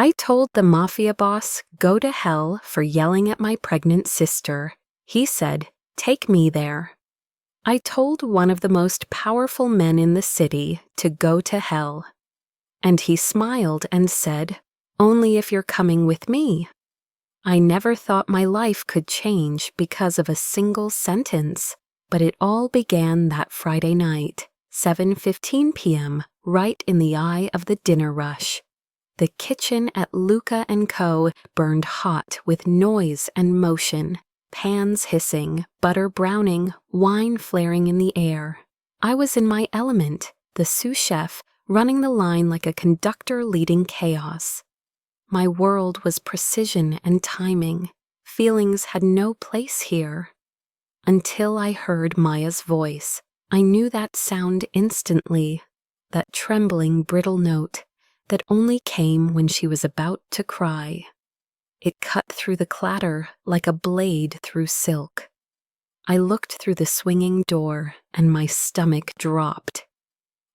I told the Mafia boss, go to hell for yelling at my pregnant sister. He said, take me there. I told one of the most powerful men in the city to go to hell. And he smiled and said, only if you're coming with me. I never thought my life could change because of a single sentence, but it all began that Friday night, 7:15 p.m., right in the eye of the dinner rush. The kitchen at Luca & Co. burned hot with noise and motion, pans hissing, butter browning, wine flaring in the air. I was in my element, the sous chef, running the line like a conductor leading chaos. My world was precision and timing. Feelings had no place here. Until I heard Maya's voice. I knew that sound instantly, that trembling, brittle note that only came when she was about to cry. It cut through the clatter like a blade through silk. I looked through the swinging door and my stomach dropped.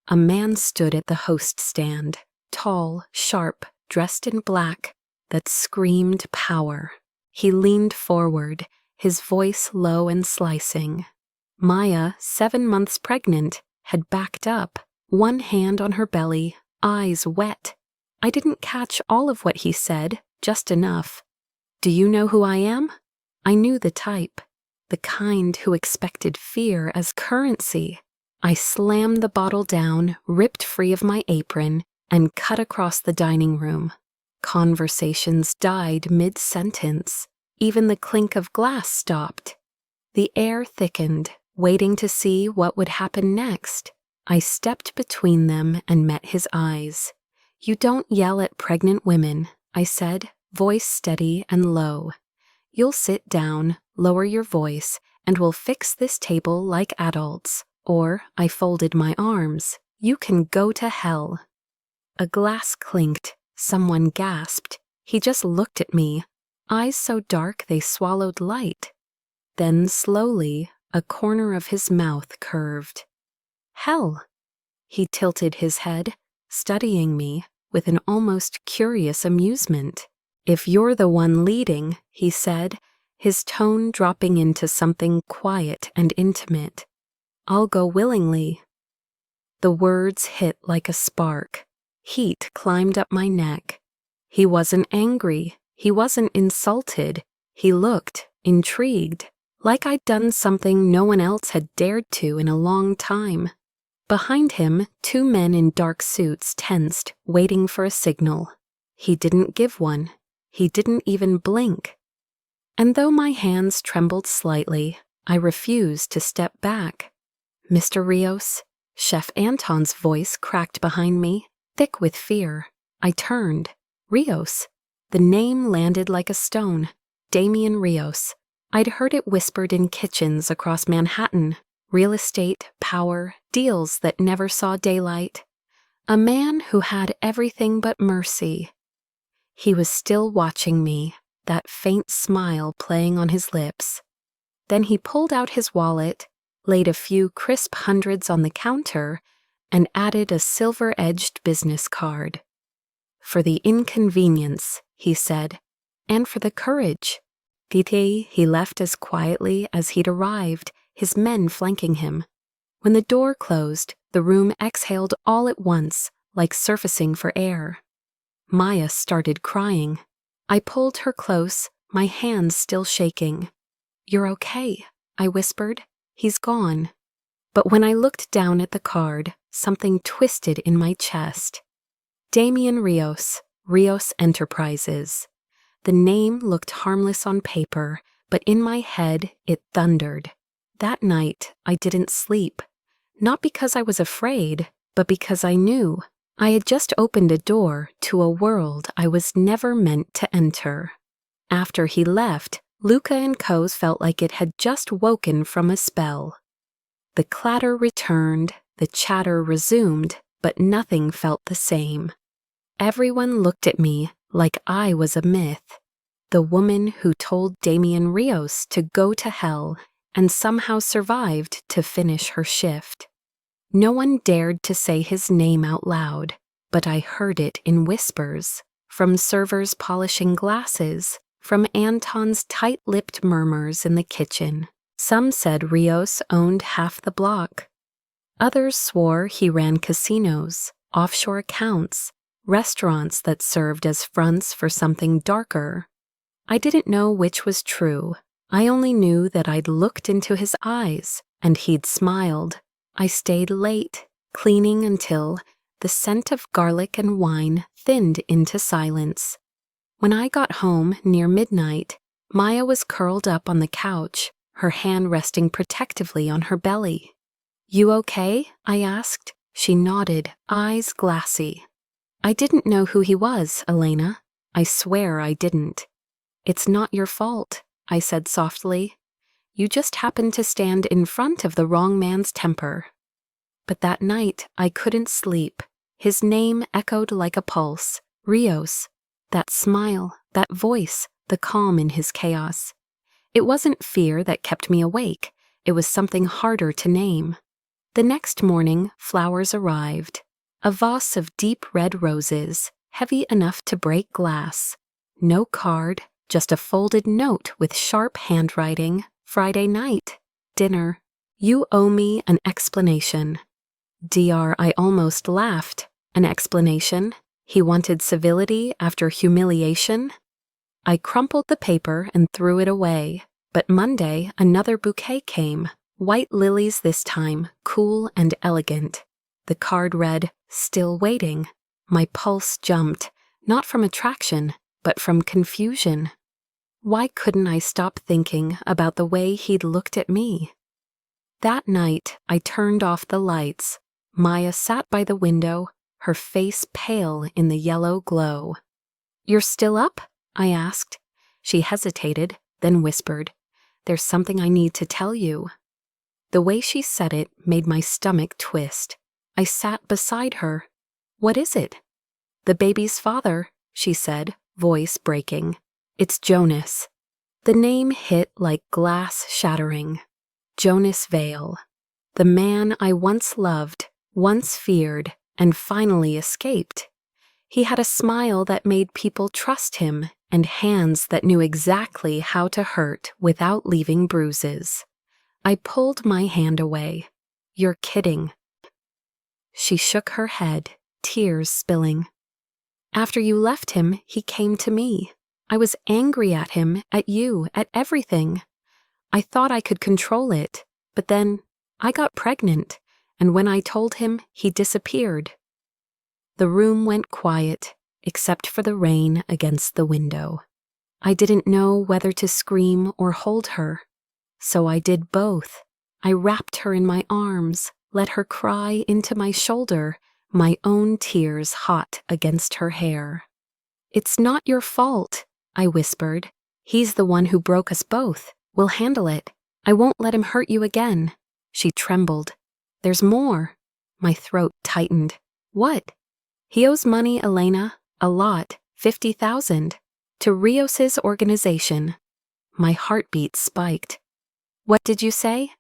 A man stood at the host stand, tall, sharp, dressed in black, that screamed power. He leaned forward, his voice low and slicing. Maya, 7 months pregnant, had backed up, one hand on her belly, eyes wet. I didn't catch all of what he said, just enough. Do you know who I am? I knew the type, the kind who expected fear as currency. I slammed the bottle down, ripped free of my apron, and cut across the dining room. Conversations died mid-sentence. Even the clink of glass stopped. The air thickened, waiting to see what would happen next. I stepped between them and met his eyes. You don't yell at pregnant women, I said, voice steady and low. You'll sit down, lower your voice, and we'll fix this table like adults. Or, I folded my arms, you can go to hell. A glass clinked, someone gasped. He just looked at me, eyes so dark they swallowed light. Then slowly, a corner of his mouth curved. Hell! He tilted his head, studying me with an almost curious amusement. If you're the one leading, he said, his tone dropping into something quiet and intimate. I'll go willingly. The words hit like a spark. Heat climbed up my neck. He wasn't angry. He wasn't insulted. He looked intrigued, like I'd done something no one else had dared to in a long time. Behind him, 2 men in dark suits tensed, waiting for a signal. He didn't give one. He didn't even blink. And though my hands trembled slightly, I refused to step back. Mr. Rios, Chef Anton's voice cracked behind me, thick with fear. I turned. Rios. The name landed like a stone. Damian Rios. I'd heard it whispered in kitchens across Manhattan. Real estate, power, deals that never saw daylight. A man who had everything but mercy. He was still watching me, that faint smile playing on his lips. Then he pulled out his wallet, laid a few crisp hundreds on the counter, and added a silver-edged business card. For the inconvenience, he said, and for the courage. Tite, he left as quietly as he'd arrived, his men flanking him. When the door closed, the room exhaled all at once, like surfacing for air. Maya started crying. I pulled her close, my hands still shaking. You're okay, I whispered. He's gone. But when I looked down at the card, something twisted in my chest. Damian Rios, Rios Enterprises. The name looked harmless on paper, but in my head it thundered. That night, I didn't sleep. Not because I was afraid, but because I knew. I had just opened a door to a world I was never meant to enter. After he left, Luca & Co.'s felt like it had just woken from a spell. The clatter returned, the chatter resumed, but nothing felt the same. Everyone looked at me like I was a myth. The woman who told Damian Rios to go to hell and somehow survived to finish her shift. No one dared to say his name out loud, but I heard it in whispers. from servers polishing glasses, from Anton's tight-lipped murmurs in the kitchen. Some said Rios owned half the block. Others swore he ran casinos, offshore accounts, restaurants that served as fronts for something darker. I didn't know which was true. I only knew that I'd looked into his eyes, and he'd smiled. I stayed late, cleaning until the scent of garlic and wine thinned into silence. When I got home near midnight, Maya was curled up on the couch, her hand resting protectively on her belly. "You okay?" I asked. She nodded, eyes glassy. "I didn't know who he was, Elena. I swear I didn't." "It's not your fault," I said softly. "You just happened to stand in front of the wrong man's temper." But that night I couldn't sleep. His name echoed like a pulse. Rios. That smile, that voice, the calm in his chaos. It wasn't fear that kept me awake. It was something harder to name. The next morning, flowers arrived. A vase of deep red roses, heavy enough to break glass. No card, just a folded note with sharp handwriting. "Friday night. Dinner. You owe me an explanation." I almost laughed. An explanation? He wanted civility after humiliation? I crumpled the paper and threw it away. But Monday, another bouquet came. White lilies this time, cool and elegant. The card read, "Still waiting." My pulse jumped, not from attraction, but from confusion. Why couldn't I stop thinking about the way he'd looked at me? That night, I turned off the lights. Maya sat by the window, her face pale in the yellow glow. "You're still up?" I asked. She hesitated, then whispered, "There's something I need to tell you." The way she said it made my stomach twist. I sat beside her. "What is it?" "The baby's father," she said, voice breaking. "It's Jonas." The name hit like glass shattering. Jonas Vale. The man I once loved, once feared, and finally escaped. He had a smile that made people trust him and hands that knew exactly how to hurt without leaving bruises. I pulled my hand away. "You're kidding." She shook her head, tears spilling. "After you left him, he came to me. I was angry at him, at you, at everything. I thought I could control it, but then I got pregnant, and when I told him, he disappeared." The room went quiet, except for the rain against the window. I didn't know whether to scream or hold her. So I did both. I wrapped her in my arms, let her cry into my shoulder, my own tears hot against her hair. "It's not your fault," I whispered. "He's the one who broke us both. We'll handle it. I won't let him hurt you again." She trembled. "There's more." My throat tightened. "What?" "He owes money, Elena. A lot. 50,000. To Rios's organization." My heartbeat spiked. "What did you say?"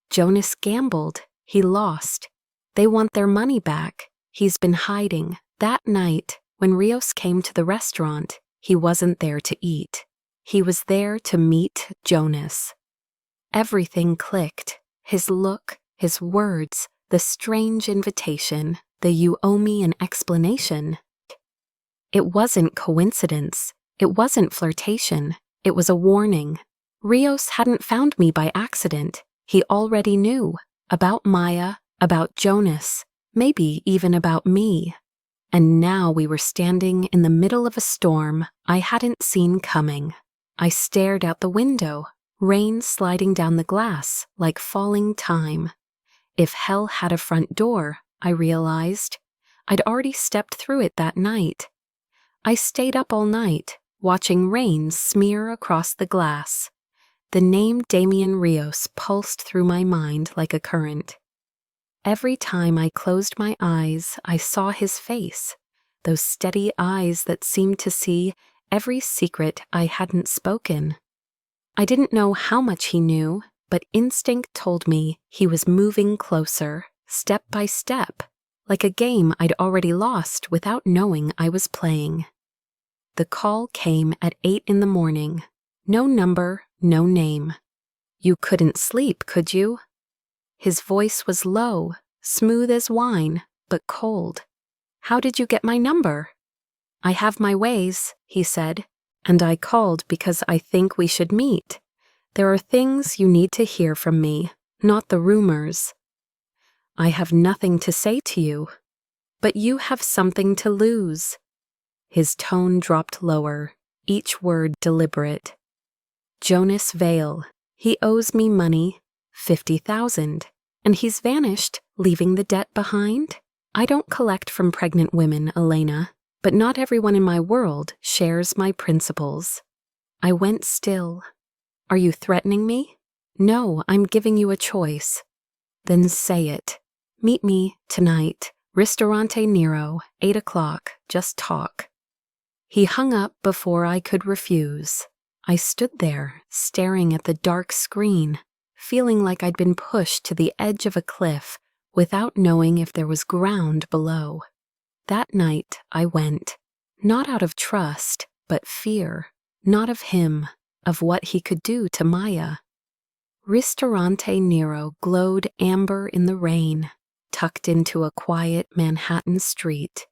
"Jonas gambled. He lost. They want their money back. He's been hiding. That night, when Rios came to the restaurant, he wasn't there to eat. He was there to meet Jonas." Everything clicked. His look, his words, the strange invitation, the "you owe me an explanation." It wasn't coincidence. It wasn't flirtation. It was a warning. Rios hadn't found me by accident. He already knew. About Maya, about Jonas, maybe even about me. And now we were standing in the middle of a storm I hadn't seen coming. I stared out the window, rain sliding down the glass like falling time. If hell had a front door, I realized, I'd already stepped through it that night. I stayed up all night, watching rain smear across the glass. The name Damian Rios pulsed through my mind like a current. Every time I closed my eyes, I saw his face, those steady eyes that seemed to see every secret I hadn't spoken. I didn't know how much he knew, but instinct told me he was moving closer, step by step, like a game I'd already lost without knowing I was playing. The call came at 8 in the morning. No number, no name. You couldn't sleep, could you? His voice was low, smooth as wine, but cold. How did you get my number? I have my ways, he said, and I called because I think we should meet. There are things you need to hear from me, not the rumors. I have nothing to say to you, but you have something to lose. His tone dropped lower, each word deliberate. Jonas Vale, he owes me money, 50,000, and he's vanished, leaving the debt behind? I don't collect from pregnant women, Elena, but not everyone in my world shares my principles. I went still. Are you threatening me? No, I'm giving you a choice. Then say it. Meet me tonight, Ristorante Nero, 8 o'clock, just talk. He hung up before I could refuse. I stood there, staring at the dark screen, feeling like I'd been pushed to the edge of a cliff without knowing if there was ground below. That night I went, not out of trust, but fear, not of him, of what he could do to Maya. Ristorante Nero glowed amber in the rain, tucked into a quiet Manhattan street.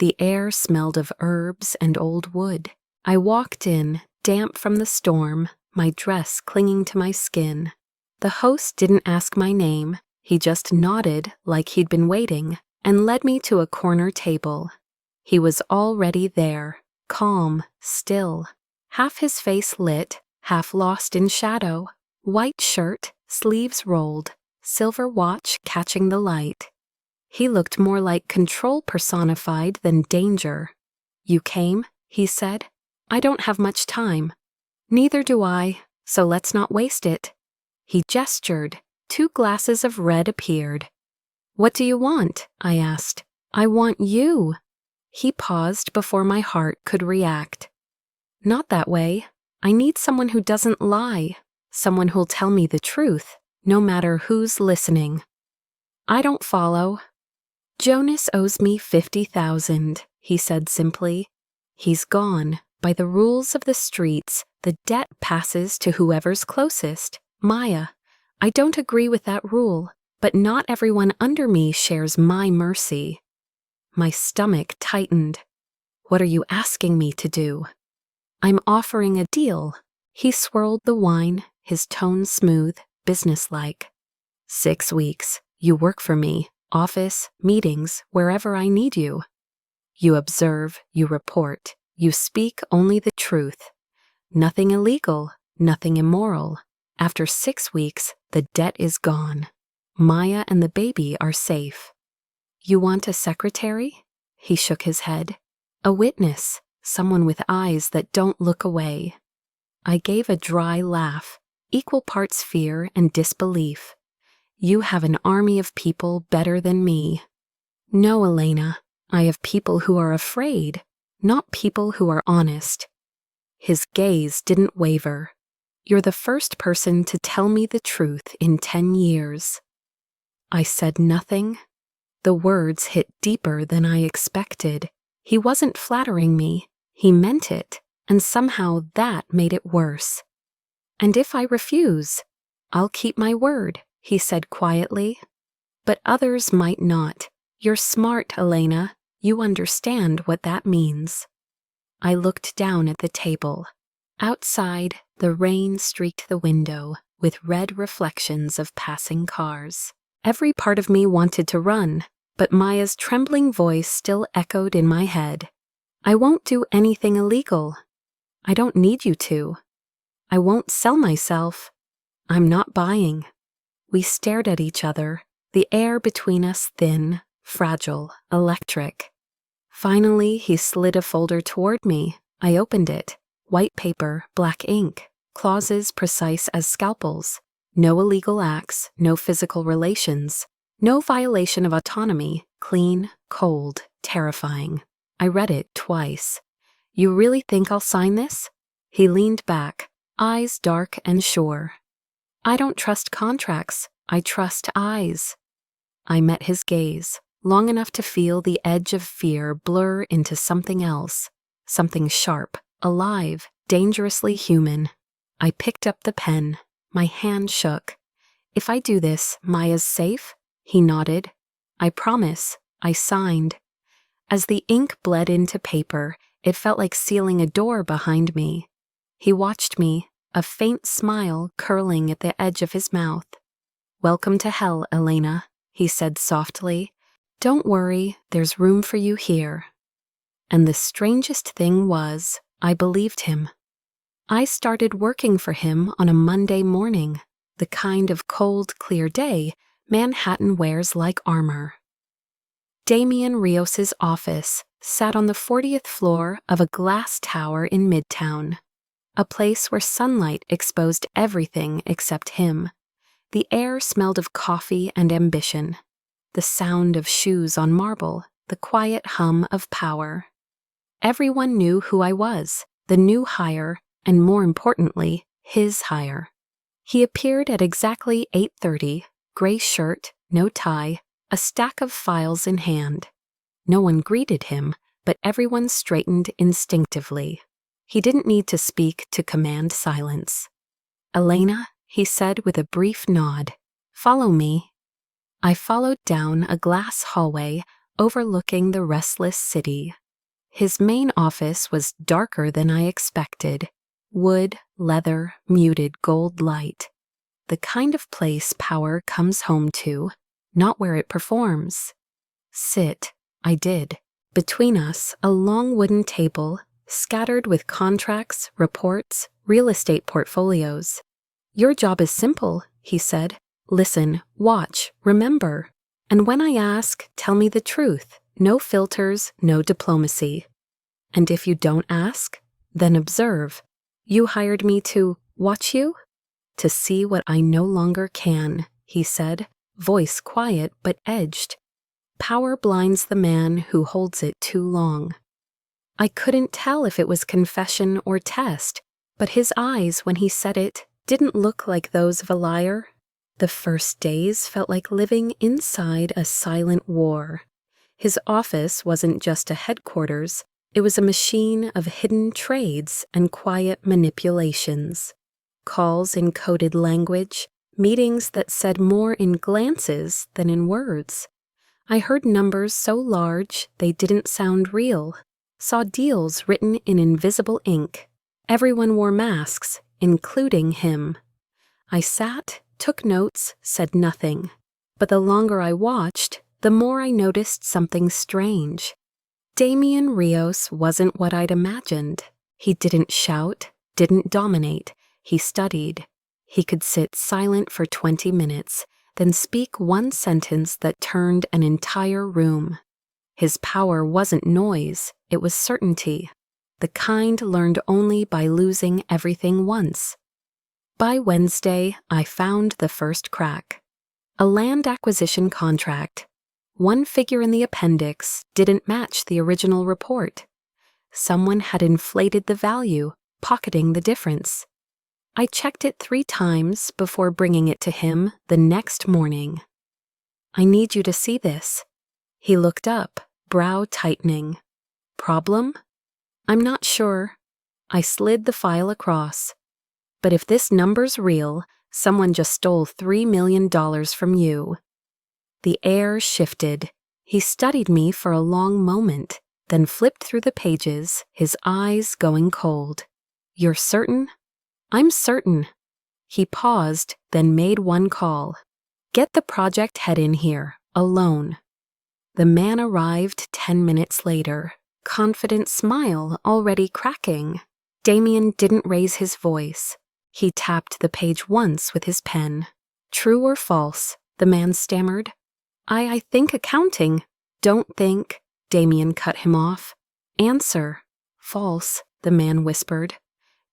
The air smelled of herbs and old wood. I walked in, damp from the storm, my dress clinging to my skin. The host didn't ask my name. He just nodded like he'd been waiting and led me to a corner table. He was already there, calm, still, half his face lit, half lost in shadow. White shirt, sleeves rolled, silver watch catching the light. He looked more like control personified than danger. You came, he said. I don't have much time. Neither do I, so let's not waste it. He gestured. 2 glasses of red appeared. What do you want? I asked. I want you. He paused before my heart could react. Not that way. I need someone who doesn't lie. Someone who'll tell me the truth, no matter who's listening. I don't follow. Jonas owes me 50,000, he said simply. He's gone. By the rules of the streets, the debt passes to whoever's closest, Maya. I don't agree with that rule, but not everyone under me shares my mercy. My stomach tightened. What are you asking me to do? I'm offering a deal. He swirled the wine, his tone smooth, businesslike. 6 weeks. You work for me, office, meetings, wherever I need you. You observe, you report, you speak only the truth. Nothing illegal, nothing immoral. After 6 weeks, the debt is gone. Maya and the baby are safe. You want a secretary? He shook his head. A witness, someone with eyes that don't look away. I gave a dry laugh, equal parts fear and disbelief. You have an army of people better than me. No, Elena, I have people who are afraid, not people who are honest. His gaze didn't waver. You're the first person to tell me the truth in 10 years. I said nothing. The words hit deeper than I expected. He wasn't flattering me. He meant it, and somehow that made it worse. And if I refuse, I'll keep my word, he said quietly. But others might not. You're smart, Elena. You understand what that means. I looked down at the table. Outside, the rain streaked the window with red reflections of passing cars. Every part of me wanted to run, but Maya's trembling voice still echoed in my head. I won't do anything illegal. I don't need you to. I won't sell myself. I'm not buying. We stared at each other, the air between us thin, fragile, electric. Finally, he slid a folder toward me. I opened it. White paper, black ink, clauses precise as scalpels. No illegal acts, no physical relations, no violation of autonomy, clean, cold, terrifying. I read it twice. You really think I'll sign this? He leaned back, eyes dark and sure. I don't trust contracts. I trust eyes. I met his gaze, long enough to feel the edge of fear blur into something else. something sharp, alive, dangerously human. I picked up the pen. My hand shook. "If I do this, Maya's safe?" He nodded. "I promise." I signed. As the ink bled into paper, it felt like sealing a door behind me. He watched me, a faint smile curling at the edge of his mouth. "Welcome to hell, Elena," he said softly. "Don't worry, there's room for you here." And the strangest thing was, I believed him. I started working for him on a Monday morning, the kind of cold, clear day Manhattan wears like armor. Damian Rios's office sat on the 40th floor of a glass tower in Midtown, a place where sunlight exposed everything except him. The air smelled of coffee and ambition, the sound of shoes on marble, the quiet hum of power. Everyone knew who I was, the new hire, and more importantly, his hire. He appeared at exactly 8:30, gray shirt, no tie, a stack of files in hand. No one greeted him, but everyone straightened instinctively. He didn't need to speak to command silence. "Elena," he said with a brief nod, "follow me." I followed down a glass hallway overlooking the restless city. His main office was darker than I expected. Wood, leather, muted gold light. The kind of place power comes home to, not where it performs. Sit. I did. Between us, a long wooden table, scattered with contracts, reports, real estate portfolios. "Your job is simple," he said. "Listen, watch, remember. And when I ask, tell me the truth. No filters, no diplomacy. And if you don't ask, then observe. You hired me to watch you? To see what I no longer can," he said, voice quiet but edged. "Power blinds the man who holds it too long." I couldn't tell if it was confession or test, but his eyes, when he said it, didn't look like those of a liar. The first days felt like living inside a silent war. His office wasn't just a headquarters, it was a machine of hidden trades and quiet manipulations. Calls in coded language, meetings that said more in glances than in words. I heard numbers so large they didn't sound real, saw deals written in invisible ink. Everyone wore masks, including him. I sat, took notes, said nothing. But the longer I watched, the more I noticed something strange. Damian Rios wasn't what I'd imagined. He didn't shout, didn't dominate. He studied. He could sit silent for 20 minutes, then speak one sentence that turned an entire room. His power wasn't noise, it was certainty, the kind learned only by losing everything once. By Wednesday, I found the first crack. A land acquisition contract. One figure in the appendix didn't match the original report. Someone had inflated the value, pocketing the difference. I checked it 3 times before bringing it to him the next morning. "I need you to see this." He looked up, brow tightening. "Problem?" "I'm not sure." I slid the file across. "But if this number's real, someone just stole $3 million from you." The air shifted. He studied me for a long moment, then flipped through the pages, his eyes going cold. "You're certain?" "I'm certain." He paused, then made one call. "Get the project head in here, alone." The man arrived 10 minutes later, confident smile already cracking. Damian didn't raise his voice. He tapped the page once with his pen. "True or false?" the man stammered. I think accounting." "Don't think," Damian cut him off. "Answer." "False," the man whispered.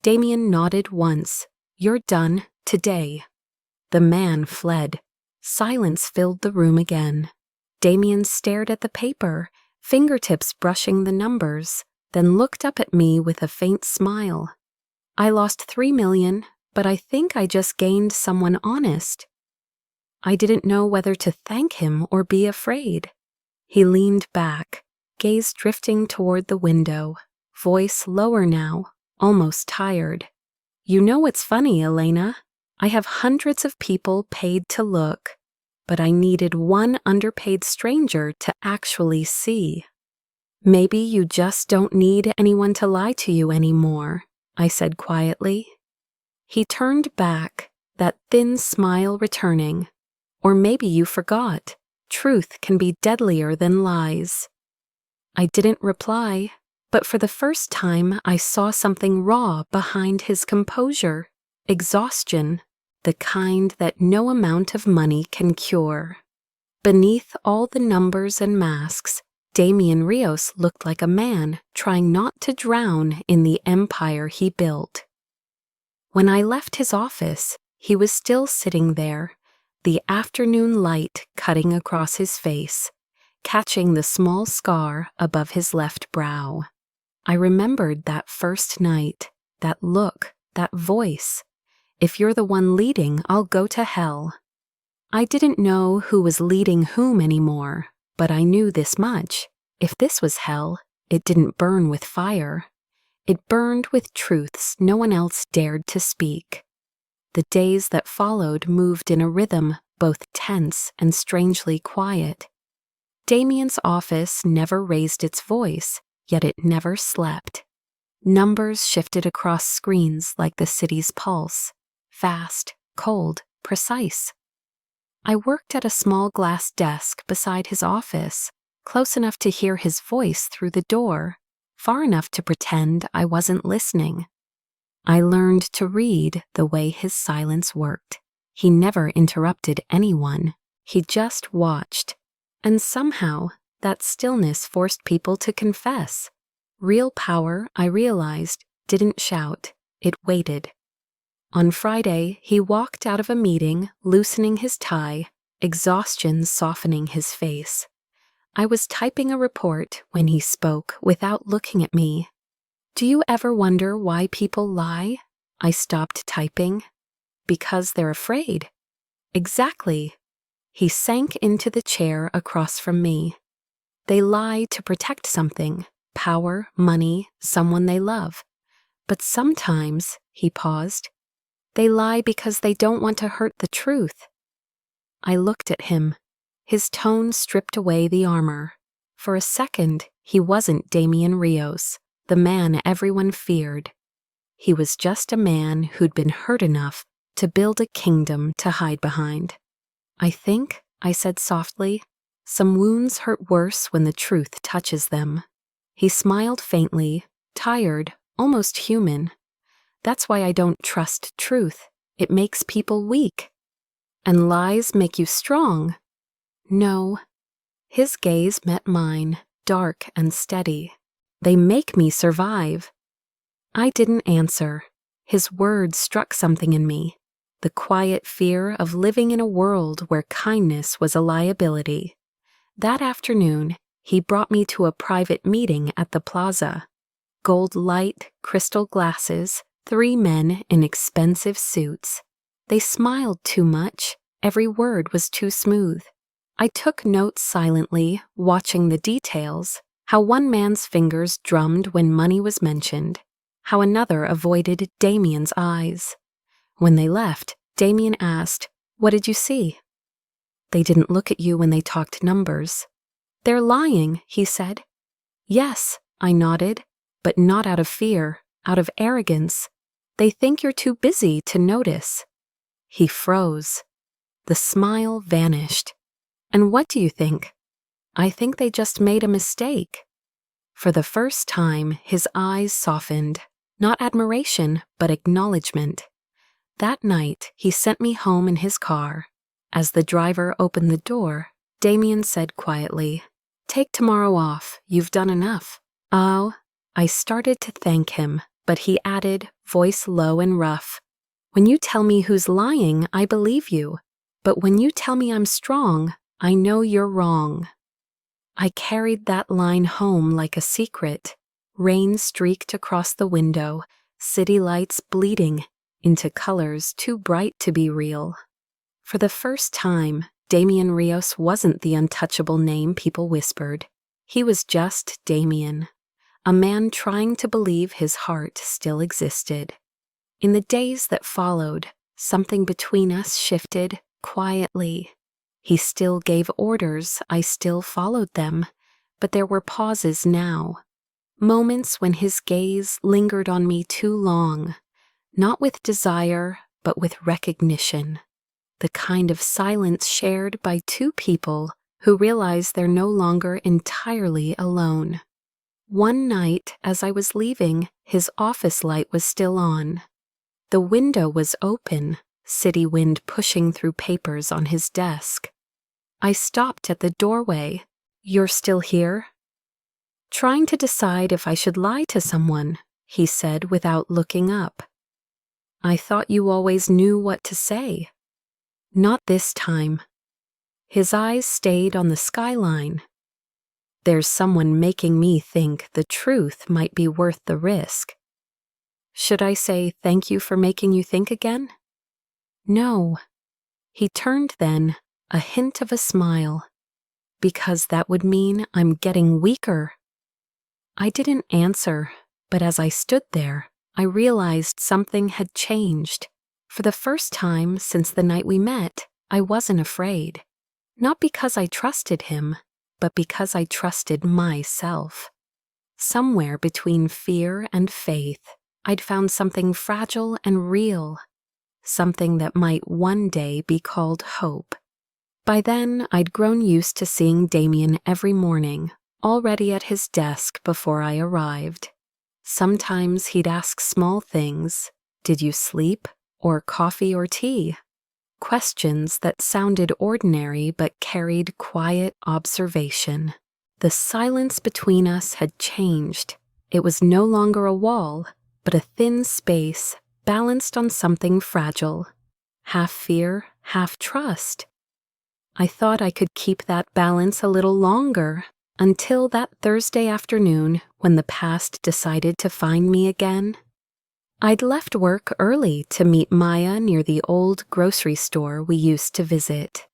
Damian nodded once. "You're done, today." The man fled. Silence filled the room again. Damian stared at the paper, fingertips brushing the numbers, then looked up at me with a faint smile. "I lost $3 million, but I think I just gained someone honest." I didn't know whether to thank him or be afraid. He leaned back, gaze drifting toward the window. voice lower now, almost tired. You know what's funny, Elena? I have hundreds of people paid to look, but I needed one underpaid stranger to actually see. Maybe you just don't need anyone to lie to you anymore, I said quietly. He turned back, that thin smile returning. Or maybe you forgot. Truth can be deadlier than lies. I didn't reply, but for the first time I saw something raw behind his composure. Exhaustion, the kind that no amount of money can cure. Beneath all the numbers and masks, Damian Rios looked like a man trying not to drown in the empire he built. When I left his office, he was still sitting there, the afternoon light cutting across his face, catching the small scar above his left brow. I remembered that first night, that look, that voice. If you're the one leading, I'll go to hell. I didn't know who was leading whom anymore, but I knew this much. If this was hell, it didn't burn with fire. It burned with truths no one else dared to speak. The days that followed moved in a rhythm both tense and strangely quiet. Damian's office never raised its voice, yet it never slept. Numbers shifted across screens like the city's pulse, fast, cold, precise. I worked at a small glass desk beside his office, close enough to hear his voice through the door, far enough to pretend I wasn't listening. I learned to read the way his silence worked. He never interrupted anyone. He just watched. And somehow, that stillness forced people to confess. Real power, I realized, didn't shout. It waited. On Friday, he walked out of a meeting, loosening his tie, exhaustion softening his face. I was typing a report when he spoke without looking at me. Do you ever wonder why people lie? I stopped typing. Because they're afraid. Exactly. He sank into the chair across from me. They lie to protect something, power, money, someone they love. But sometimes, he paused, they lie because they don't want to hurt the truth. I looked at him. His tone stripped away the armor. For a second, he wasn't Damian Rios, the man everyone feared. He was just a man who'd been hurt enough to build a kingdom to hide behind. I think, I said softly, some wounds hurt worse when the truth touches them. He smiled faintly, tired, almost human. That's why I don't trust truth. It makes people weak. And lies make you strong. No. His gaze met mine, dark and steady. They make me survive. I didn't answer. His words struck something in me. The quiet fear of living in a world where kindness was a liability. That afternoon, he brought me to a private meeting at the plaza. Gold light, crystal glasses, 3 men in expensive suits. They smiled too much. Every word was too smooth. I took notes silently, watching the details, how one man's fingers drummed when money was mentioned, how another avoided Damian's eyes. When they left, Damian asked, "What did you see?" "They didn't look at you when they talked numbers." "They're lying," he said. "Yes," I nodded, but not out of fear, out of arrogance. "They think you're too busy to notice." He froze. The smile vanished. "And what do you think?" "I think they just made a mistake." For the first time, his eyes softened, not admiration, but acknowledgement. That night, he sent me home in his car. As the driver opened the door, Damian said quietly, "Take tomorrow off. You've done enough." "Oh," I started to thank him, but he added, voice low and rough, "When you tell me who's lying, I believe you. But when you tell me I'm strong, I know you're wrong." I carried that line home like a secret. Rain streaked across the window, city lights bleeding into colors too bright to be real. For the first time, Damian Rios wasn't the untouchable name people whispered. He was just Damian. a man trying to believe his heart still existed. In the days that followed, something between us shifted quietly. He still gave orders, I still followed them, but there were pauses now. Moments when his gaze lingered on me too long, not with desire, but with recognition. The kind of silence shared by two people who realize they're no longer entirely alone. One night, as I was leaving, his office light was still on. The window was open, city wind pushing through papers on his desk. I stopped at the doorway. "You're still here?" Trying to decide if I should lie to someone, he said without looking up. "I thought you always knew what to say." "Not this time." His eyes stayed on the skyline. "There's someone making me think the truth might be worth the risk." "Should I say thank you for making you think again?" "No." He turned then, a hint of a smile. "Because that would mean I'm getting weaker." I didn't answer, but as I stood there, I realized something had changed. For the first time since the night we met, I wasn't afraid. Not because I trusted him, but because I trusted myself. Somewhere between fear and faith, I'd found something fragile and real, something that might one day be called hope. By then, I'd grown used to seeing Damien every morning, already at his desk before I arrived. Sometimes he'd ask small things, "Did you sleep?" or "Coffee or tea?" Questions that sounded ordinary but carried quiet observation. The silence between us had changed. It was no longer a wall, but a thin space balanced on something fragile. Half fear, half trust. I thought I could keep that balance a little longer, until that Thursday afternoon when the past decided to find me again. I'd left work early to meet Maya near the old grocery store we used to visit.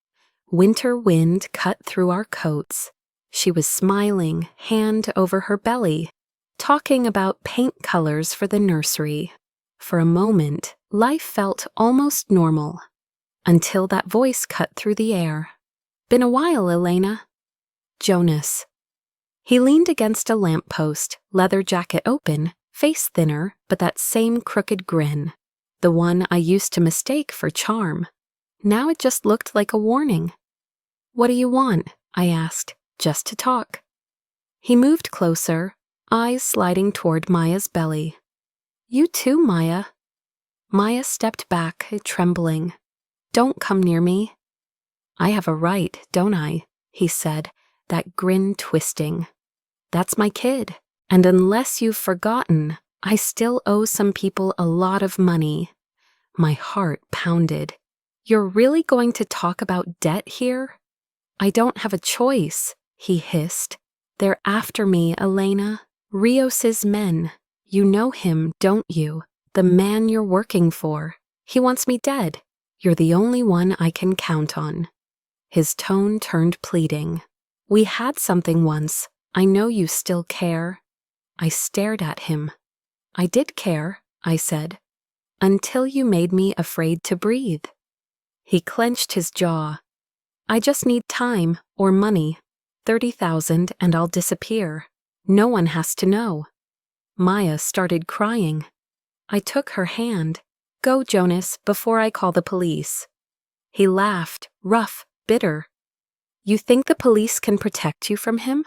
Winter wind cut through our coats. She was smiling, hand over her belly, talking about paint colors for the nursery. For a moment, life felt almost normal, until that voice cut through the air. "Been a while, Elena." "Jonas." He leaned against a lamppost, leather jacket open, face thinner, but that same crooked grin. The one I used to mistake for charm. Now it just looked like a warning. "What do you want?" I asked, "just to talk." He moved closer, eyes sliding toward Maya's belly. "You too, Maya." Maya stepped back, trembling. "Don't come near me." "I have a right, don't I?" he said, that grin twisting. "That's my kid, and unless you've forgotten, I still owe some people a lot of money." My heart pounded. "You're really going to talk about debt here?" "I don't have a choice," he hissed. "They're after me, Elena. Rios's men. You know him, don't you? The man you're working for. He wants me dead. You're the only one I can count on." His tone turned pleading. "We had something once. I know you still care." I stared at him. "I did care," I said, "until you made me afraid to breathe." He clenched his jaw. "I just need time, or money. 30,000 and I'll disappear. No one has to know." Maya started crying. I took her hand. "Go, Jonas, before I call the police." He laughed, rough, bitter. "You think the police can protect you from him?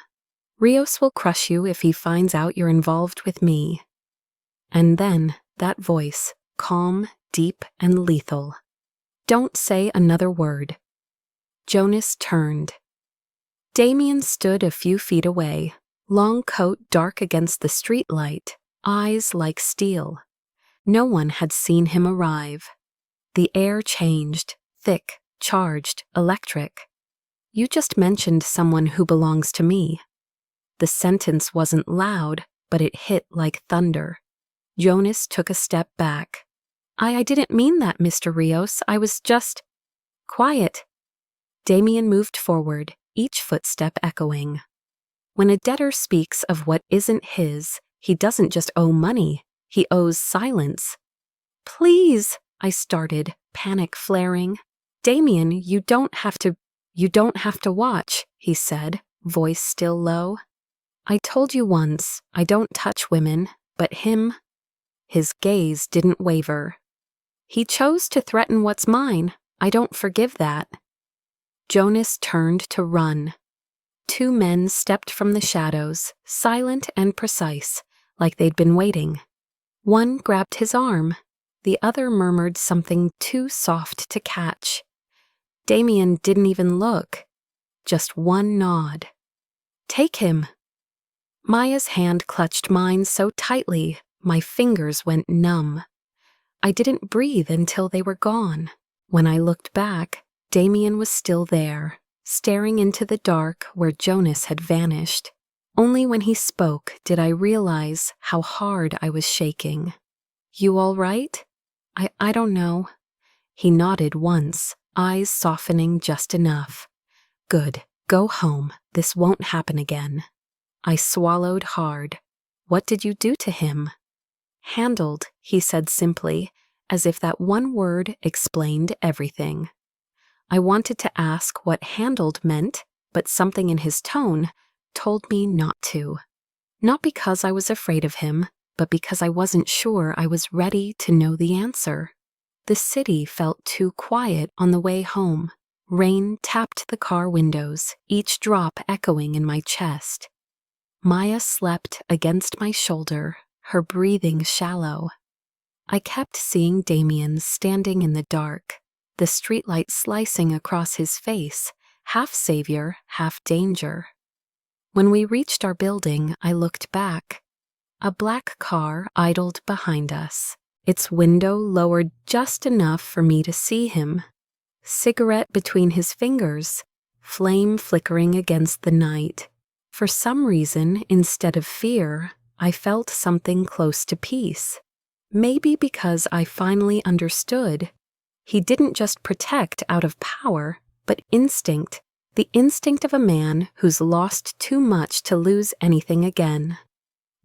Rios will crush you if he finds out you're involved with me." And then that voice, calm, deep, and lethal. "Don't say another word." Jonas turned. Damien stood a few feet away, long coat dark against the streetlight, eyes like steel. No one had seen him arrive. The air changed, thick, charged, electric. "You just mentioned someone who belongs to me." The sentence wasn't loud, but it hit like thunder. Jonas took a step back. I didn't mean that, Mr. Rios. I was just—" "Quiet." Damien moved forward, each footstep echoing. When a debtor speaks of what isn't his, he doesn't just owe money, he owes silence. Please, I started, panic flaring. Damien, you don't have to watch, he said, voice still low. I told you once, I don't touch women, but him. His gaze didn't waver. He chose to threaten what's mine. I don't forgive that. Jonas turned to run. Two men stepped from the shadows, silent and precise, like they'd been waiting. One grabbed his arm. The other murmured something too soft to catch. Damien didn't even look. Just one nod. Take him. Maya's hand clutched mine so tightly, my fingers went numb. I didn't breathe until they were gone. When I looked back, Damien was still there, staring into the dark where Jonas had vanished. Only when he spoke did I realize how hard I was shaking. You all right? I don't know. He nodded once, eyes softening just enough. Good, go home. This won't happen again. I swallowed hard. What did you do to him? Handled, he said simply, as if that one word explained everything. I wanted to ask what handled meant, but something in his tone told me not to. Not because I was afraid of him, but because I wasn't sure I was ready to know the answer. The city felt too quiet on the way home. Rain tapped the car windows, each drop echoing in my chest. Maya slept against my shoulder, her breathing shallow. I kept seeing Damien standing in the dark, the streetlight slicing across his face, half savior, half danger. When we reached our building, I looked back. A black car idled behind us, its window lowered just enough for me to see him. Cigarette between his fingers, flame flickering against the night. For some reason, instead of fear, I felt something close to peace. Maybe because I finally understood. He didn't just protect out of power, but instinct. The instinct of a man who's lost too much to lose anything again.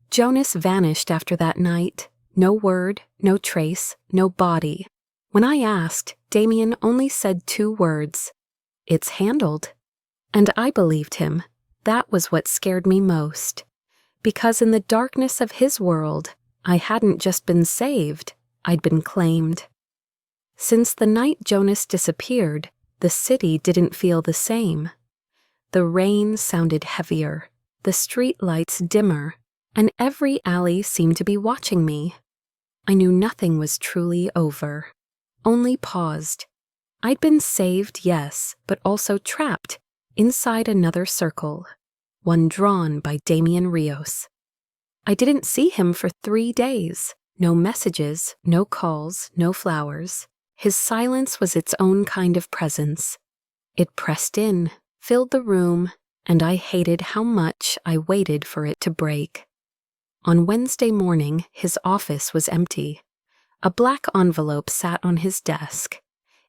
Jonas vanished after that night. No word, no trace, no body. When I asked, Damien only said 2 words. It's handled. And I believed him. That was what scared me most. Because in the darkness of his world, I hadn't just been saved, I'd been claimed. Since the night Jonas disappeared, the city didn't feel the same. The rain sounded heavier, the street lights dimmer, and every alley seemed to be watching me. I knew nothing was truly over, only paused. I'd been saved, yes, but also trapped inside another circle, one drawn by Damien Rios. I didn't see him for 3 days. No messages, no calls, no flowers. His silence was its own kind of presence. It pressed in, filled the room, and I hated how much I waited for it to break. On Wednesday morning, his office was empty. A black envelope sat on his desk.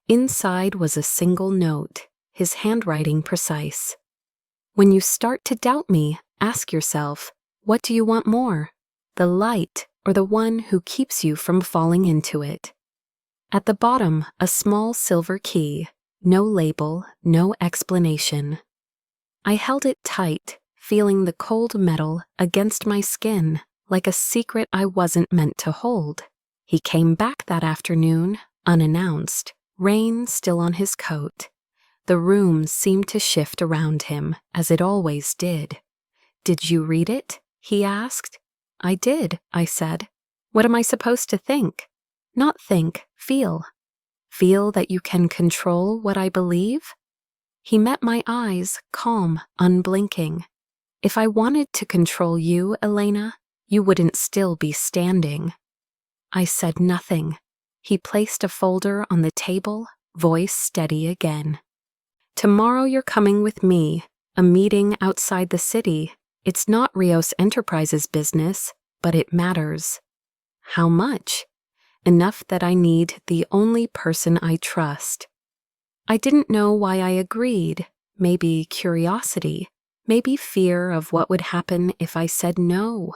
Inside was a single note, his handwriting precise. When you start to doubt me, ask yourself, what do you want more? The light or the one who keeps you from falling into it? At the bottom, a small silver key, no label, no explanation. I held it tight, feeling the cold metal against my skin, like a secret I wasn't meant to hold. He came back that afternoon, unannounced, rain still on his coat. The room seemed to shift around him, as it always did. Did you read it? He asked. I did, I said. What am I supposed to think? Not think, feel. Feel that you can control what I believe? He met my eyes, calm, unblinking. If I wanted to control you, Elena, you wouldn't still be standing. I said nothing. He placed a folder on the table, voice steady again. Tomorrow you're coming with me, a meeting outside the city. It's not Rios Enterprises' business, but it matters. How much? Enough that I need the only person I trust. I didn't know why I agreed. Maybe curiosity, Maybe fear of what would happen if I said no.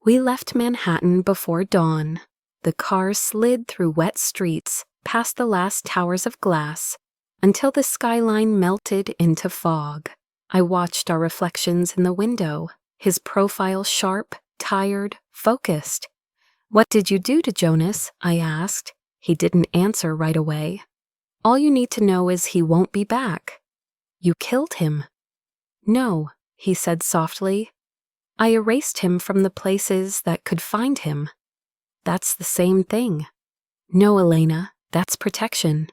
We left Manhattan before dawn. The car slid through wet streets, past the last towers of glass, until the skyline melted into fog. I watched our reflections in the window, his profile sharp, tired, focused. "What did you do to Jonas?" I asked. He didn't answer right away. "All you need to know is he won't be back." "You killed him." "No," he said softly. "I erased him from the places that could find him." "That's the same thing." "No, Elena, that's protection."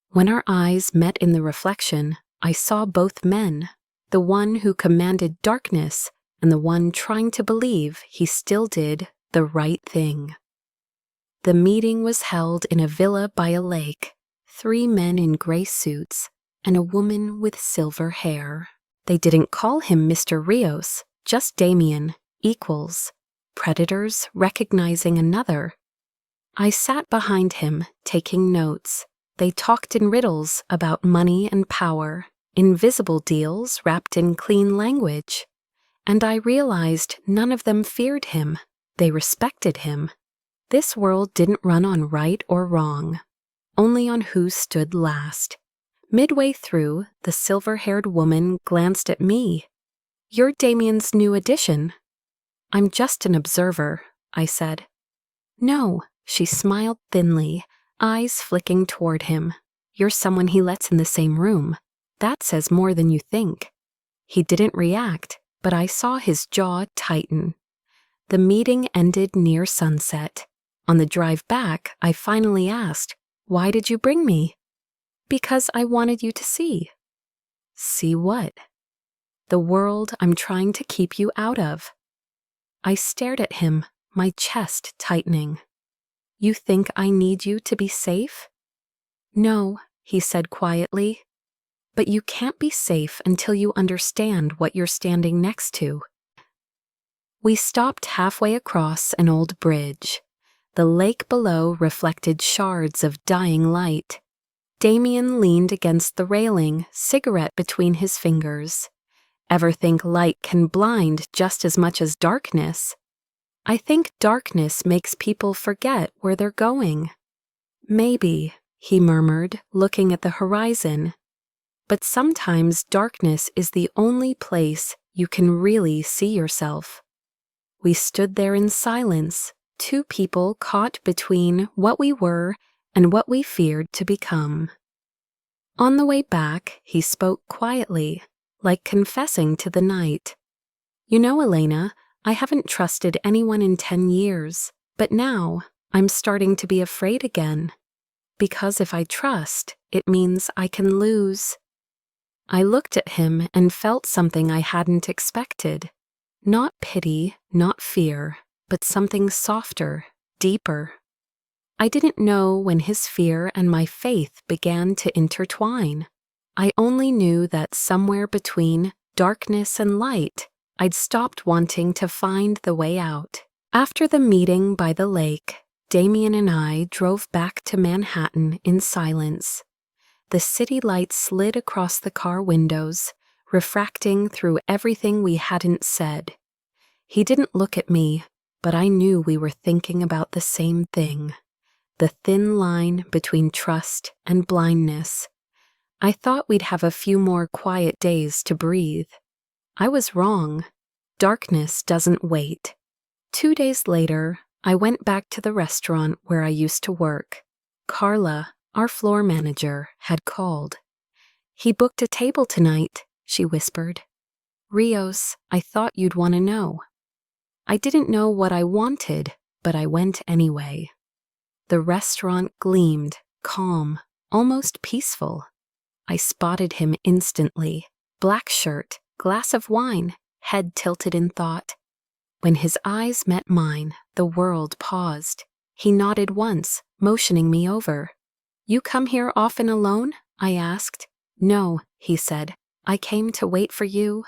When our eyes met in the reflection, I saw both men, the one who commanded darkness and the one trying to believe he still did the right thing. The meeting was held in a villa by a lake, 3 men in gray suits and a woman with silver hair. They didn't call him Mr. Rios, just Damien, equals, predators recognizing another. I sat behind him, taking notes. They talked in riddles about money and power, invisible deals wrapped in clean language. And I realized none of them feared him. They respected him. This world didn't run on right or wrong, only on who stood last. Midway through, the silver-haired woman glanced at me. "You're Damien's new addition." "I'm just an observer," I said. "No," she smiled thinly, eyes flicking toward him. "You're someone he lets in the same room. That says more than you think." He didn't react, but I saw his jaw tighten. The meeting ended near sunset. On the drive back, I finally asked, "Why did you bring me?" "Because I wanted you to see." "See what?" "The world I'm trying to keep you out of." I stared at him, my chest tightening. "You think I need you to be safe?" "No," he said quietly. "But you can't be safe until you understand what you're standing next to." We stopped halfway across an old bridge. The lake below reflected shards of dying light. Damien leaned against the railing, cigarette between his fingers. Ever think light can blind just as much as darkness? I think darkness makes people forget where they're going. "Maybe," he murmured, looking at the horizon. "But sometimes darkness is the only place you can really see yourself." We stood there in silence, 2 people caught between what we were and what we feared to become. On the way back, he spoke quietly, like confessing to the night. "You know, Elena, I haven't trusted anyone in 10 years, but now I'm starting to be afraid again. Because if I trust, it means I can lose." I looked at him and felt something I hadn't expected. Not pity, not fear, but something softer, deeper. I didn't know when his fear and my faith began to intertwine. I only knew that somewhere between darkness and light, I'd stopped wanting to find the way out. After the meeting by the lake, Damien and I drove back to Manhattan in silence. The city lights slid across the car windows, refracting through everything we hadn't said. He didn't look at me, but I knew we were thinking about the same thing. The thin line between trust and blindness. I thought we'd have a few more quiet days to breathe. I was wrong. Darkness doesn't wait. 2 days later, I went back to the restaurant where I used to work. Carla, our floor manager, had called. "He booked a table tonight," she whispered. "Rios, I thought you'd want to know." I didn't know what I wanted, but I went anyway. The restaurant gleamed, calm, almost peaceful. I spotted him instantly. Black shirt, glass of wine, head tilted in thought. When his eyes met mine, the world paused. He nodded once, motioning me over. "You come here often alone?" I asked. "No," he said. "I came to wait for you."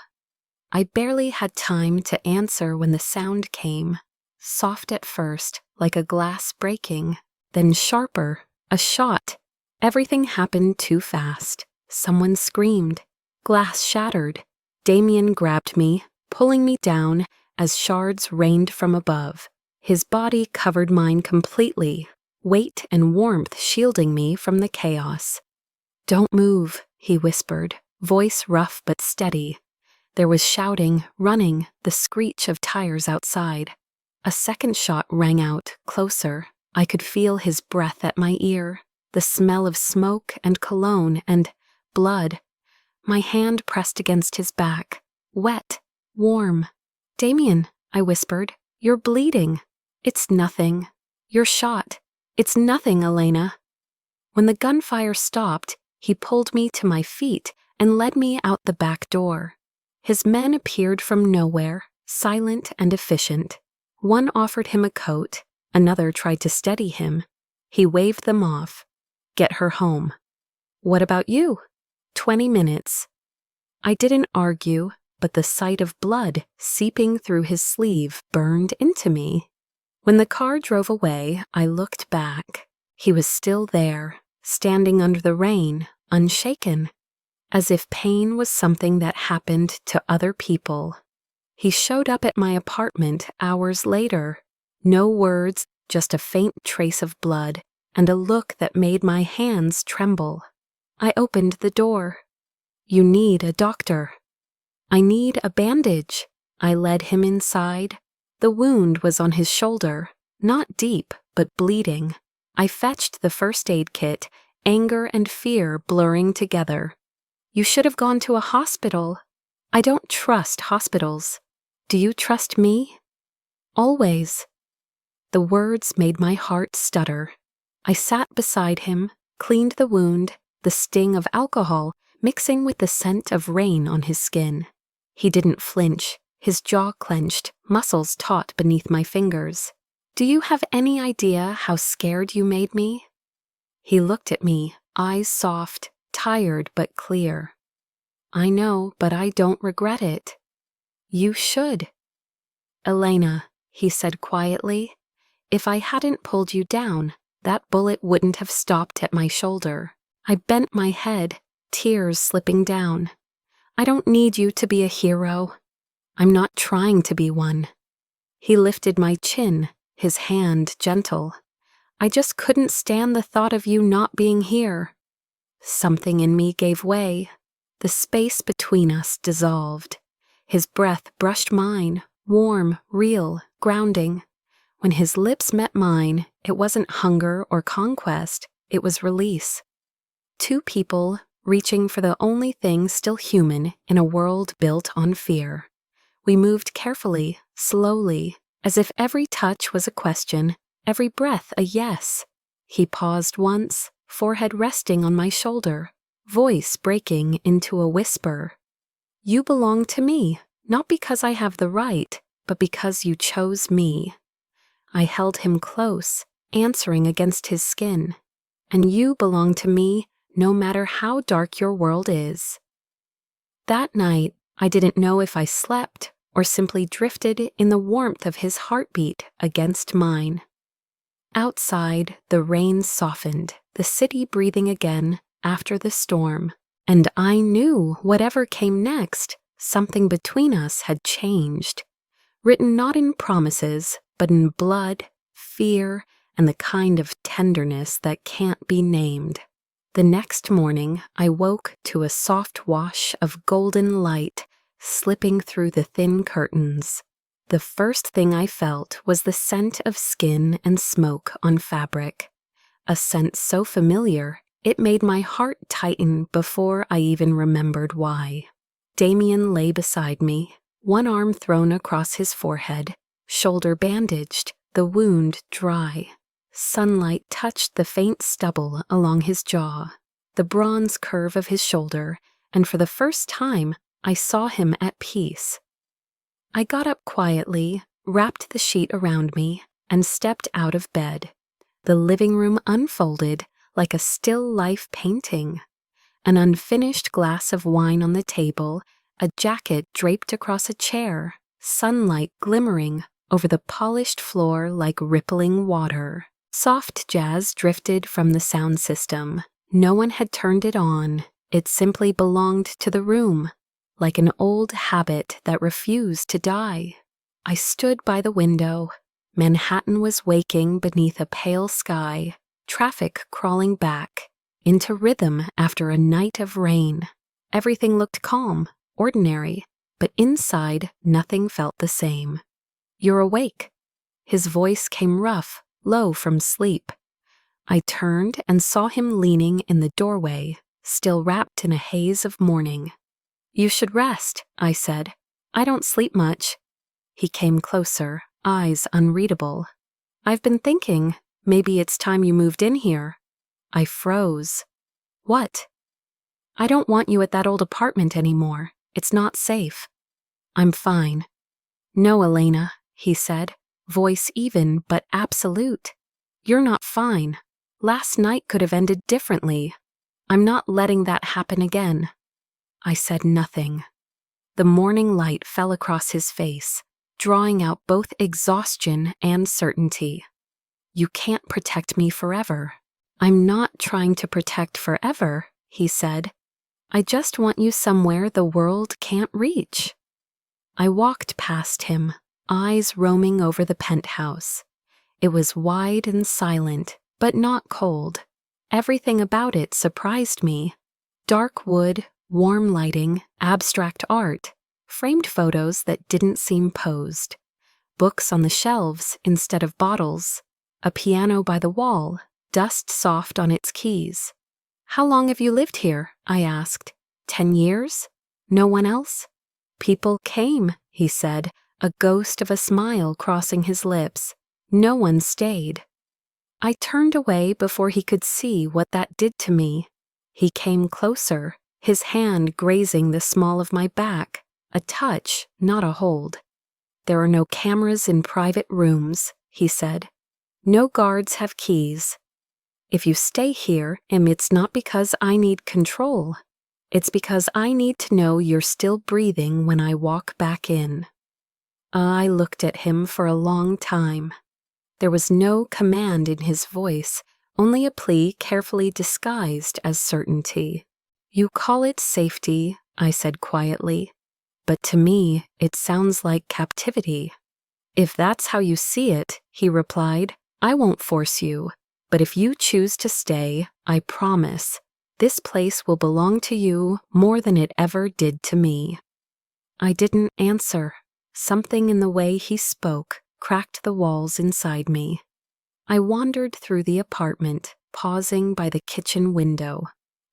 I barely had time to answer when the sound came. Soft at first, like a glass breaking, then sharper, a shot. Everything happened too fast. Someone screamed. Glass shattered. Damien grabbed me, pulling me down as shards rained from above. His body covered mine completely, weight and warmth shielding me from the chaos. "Don't move," he whispered, voice rough but steady. There was shouting, running, the screech of tires outside. A second shot rang out, closer. I could feel his breath at my ear, the smell of smoke and cologne and blood. My hand pressed against his back, wet, warm. "Damien," I whispered, "you're bleeding." "It's nothing. You're shot." "It's nothing, Elena." When the gunfire stopped, he pulled me to my feet and led me out the back door. His men appeared from nowhere, silent and efficient. One offered him a coat, another tried to steady him. He waved them off. "Get her home." "What about you?" 20 minutes. I didn't argue, but the sight of blood seeping through his sleeve burned into me. When the car drove away, I looked back. He was still there, standing under the rain, unshaken, as if pain was something that happened to other people. He showed up at my apartment hours later. No words, just a faint trace of blood, and a look that made my hands tremble. I opened the door. "You need a doctor." "I need a bandage." I led him inside. The wound was on his shoulder, not deep, but bleeding. I fetched the first aid kit, anger and fear blurring together. "You should have gone to a hospital." "I don't trust hospitals." "Do you trust me?" "Always." The words made my heart stutter. I sat beside him, cleaned the wound, the sting of alcohol mixing with the scent of rain on his skin. He didn't flinch, his jaw clenched, muscles taut beneath my fingers. "Do you have any idea how scared you made me?" He looked at me, eyes soft, tired but clear. "I know, but I don't regret it." "You should." "Elena," he said quietly, "if I hadn't pulled you down, that bullet wouldn't have stopped at my shoulder." I bent my head, tears slipping down. "I don't need you to be a hero. I'm not trying to be one." He lifted my chin, his hand gentle. "I just couldn't stand the thought of you not being here." Something in me gave way. The space between us dissolved. His breath brushed mine, warm, real, grounding. When his lips met mine, it wasn't hunger or conquest, it was release. Two people reaching for the only thing still human in a world built on fear. We moved carefully, slowly, as if every touch was a question, every breath a yes. He paused once, forehead resting on my shoulder, voice breaking into a whisper. "You belong to me, not because I have the right, but because you chose me." I held him close, answering against his skin. "And you belong to me, no matter how dark your world is." That night, I didn't know if I slept or simply drifted in the warmth of his heartbeat against mine. Outside, the rain softened, the city breathing again after the storm, and I knew whatever came next, something between us had changed, written not in promises, but in blood, fear, and the kind of tenderness that can't be named. The next morning, I woke to a soft wash of golden light slipping through the thin curtains. The first thing I felt was the scent of skin and smoke on fabric, a scent so familiar it made my heart tighten before I even remembered why. Damien lay beside me, one arm thrown across his forehead, shoulder bandaged, the wound dry. Sunlight touched the faint stubble along his jaw, the bronze curve of his shoulder, and for the first time, I saw him at peace. I got up quietly, wrapped the sheet around me, and stepped out of bed. The living room unfolded like a still life painting. An unfinished glass of wine on the table, a jacket draped across a chair, sunlight glimmering over the polished floor like rippling water. Soft jazz drifted from the sound system. No one had turned it on. It simply belonged to the room. like an old habit that refused to die. I stood by the window. Manhattan was waking beneath a pale sky, traffic crawling back into rhythm after a night of rain. Everything looked calm, ordinary, but inside nothing felt the same. "You're awake." His voice came rough, low from sleep. I turned and saw him leaning in the doorway, still wrapped in a haze of morning. "You should rest," I said. "I don't sleep much." He came closer, eyes unreadable. "I've been thinking, maybe it's time you moved in here." I froze. "What?" "I don't want you at that old apartment anymore. It's not safe." "I'm fine." "No, Elena," he said, voice even but absolute. "You're not fine. Last night could have ended differently. I'm not letting that happen again." I said nothing. The morning light fell across his face, drawing out both exhaustion and certainty. "You can't protect me forever." "I'm not trying to protect forever," he said. "I just want you somewhere the world can't reach." I walked past him, eyes roaming over the penthouse. It was wide and silent, but not cold. Everything about it surprised me. Dark wood, warm lighting, abstract art, framed photos that didn't seem posed, books on the shelves instead of bottles, a piano by the wall, dust soft on its keys. "How long have you lived here?" I asked. 10 years? No one else?" "People came," he said, a ghost of a smile crossing his lips. "No one stayed." I turned away before he could see what that did to me. He came closer, his hand grazing the small of my back, a touch, not a hold. "There are no cameras in private rooms," he said. "No guards have keys. If you stay here, it's not because I need control. It's because I need to know you're still breathing when I walk back in." I looked at him for a long time. There was no command in his voice, only a plea carefully disguised as certainty. "You call it safety," I said quietly, "but to me it sounds like captivity." "If that's how you see it," he replied, "I won't force you. But if you choose to stay, I promise, this place will belong to you more than it ever did to me." I didn't answer. Something in the way he spoke cracked the walls inside me. I wandered through the apartment, pausing by the kitchen window.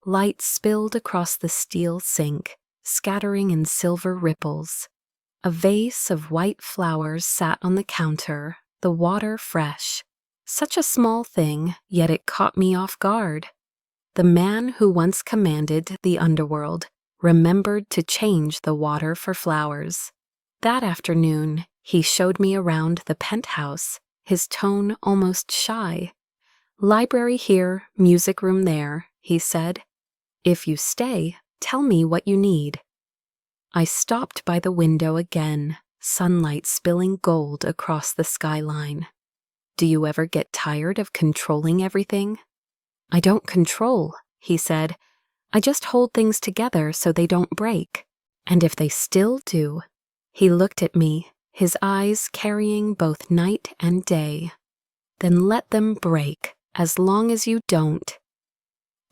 Light spilled across the steel sink, scattering in silver ripples. A vase of white flowers sat on the counter, the water fresh. Such a small thing, yet it caught me off guard. The man who once commanded the underworld remembered to change the water for flowers. That afternoon, he showed me around the penthouse, his tone almost shy. "Library here, music room there," he said. "If you stay, tell me what you need." I stopped by the window again, sunlight spilling gold across the skyline. "Do you ever get tired of controlling everything?" "I don't control," he said. "I just hold things together so they don't break. And if they still do—" He looked at me, his eyes carrying both night and day. "Then let them break, as long as you don't."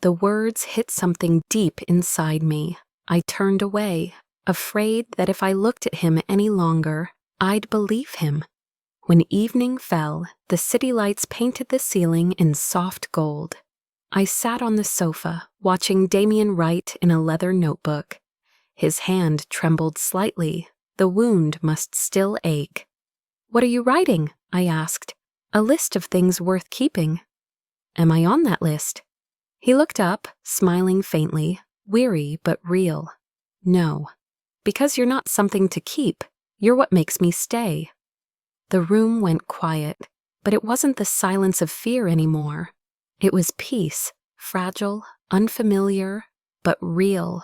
The words hit something deep inside me. I turned away, afraid that if I looked at him any longer, I'd believe him. When evening fell, the city lights painted the ceiling in soft gold. I sat on the sofa, watching Damien write in a leather notebook. His hand trembled slightly. The wound must still ache. "What are you writing?" I asked. "A list of things worth keeping." "Am I on that list?" He looked up, smiling faintly, weary but real. "No. Because you're not something to keep. You're what makes me stay." The room went quiet, but it wasn't the silence of fear anymore. It was peace, fragile, unfamiliar, but real,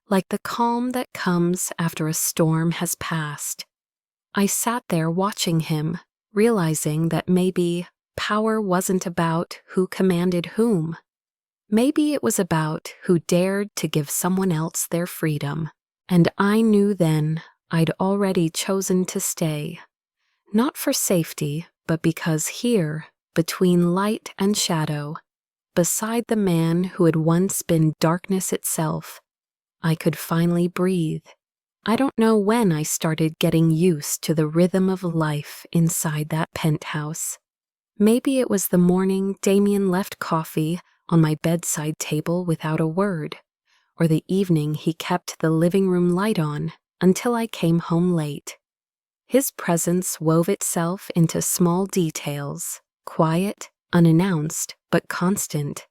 like the calm that comes after a storm has passed. I sat there watching him, realizing that maybe power wasn't about who commanded whom. Maybe it was about who dared to give someone else their freedom. And I knew then I'd already chosen to stay. Not for safety, but because here, between light and shadow, beside the man who had once been darkness itself, I could finally breathe. I don't know when I started getting used to the rhythm of life inside that penthouse. Maybe it was the morning Damien left coffee on my bedside table without a word, or the evening he kept the living room light on until I came home late. His presence wove itself into small details, quiet, unannounced, but constant.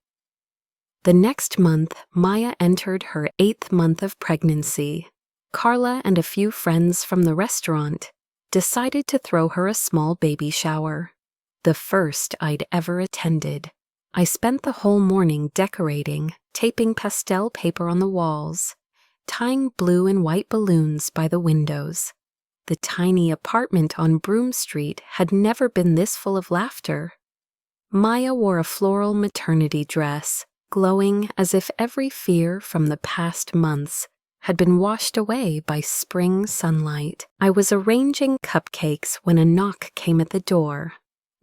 The next month, Maya entered her 8th month of pregnancy. Carla and a few friends from the restaurant decided to throw her a small baby shower, the first I'd ever attended. I spent the whole morning decorating, taping pastel paper on the walls, tying blue and white balloons by the windows. The tiny apartment on Broome Street had never been this full of laughter. Maya wore a floral maternity dress, glowing as if every fear from the past months had been washed away by spring sunlight. I was arranging cupcakes when a knock came at the door.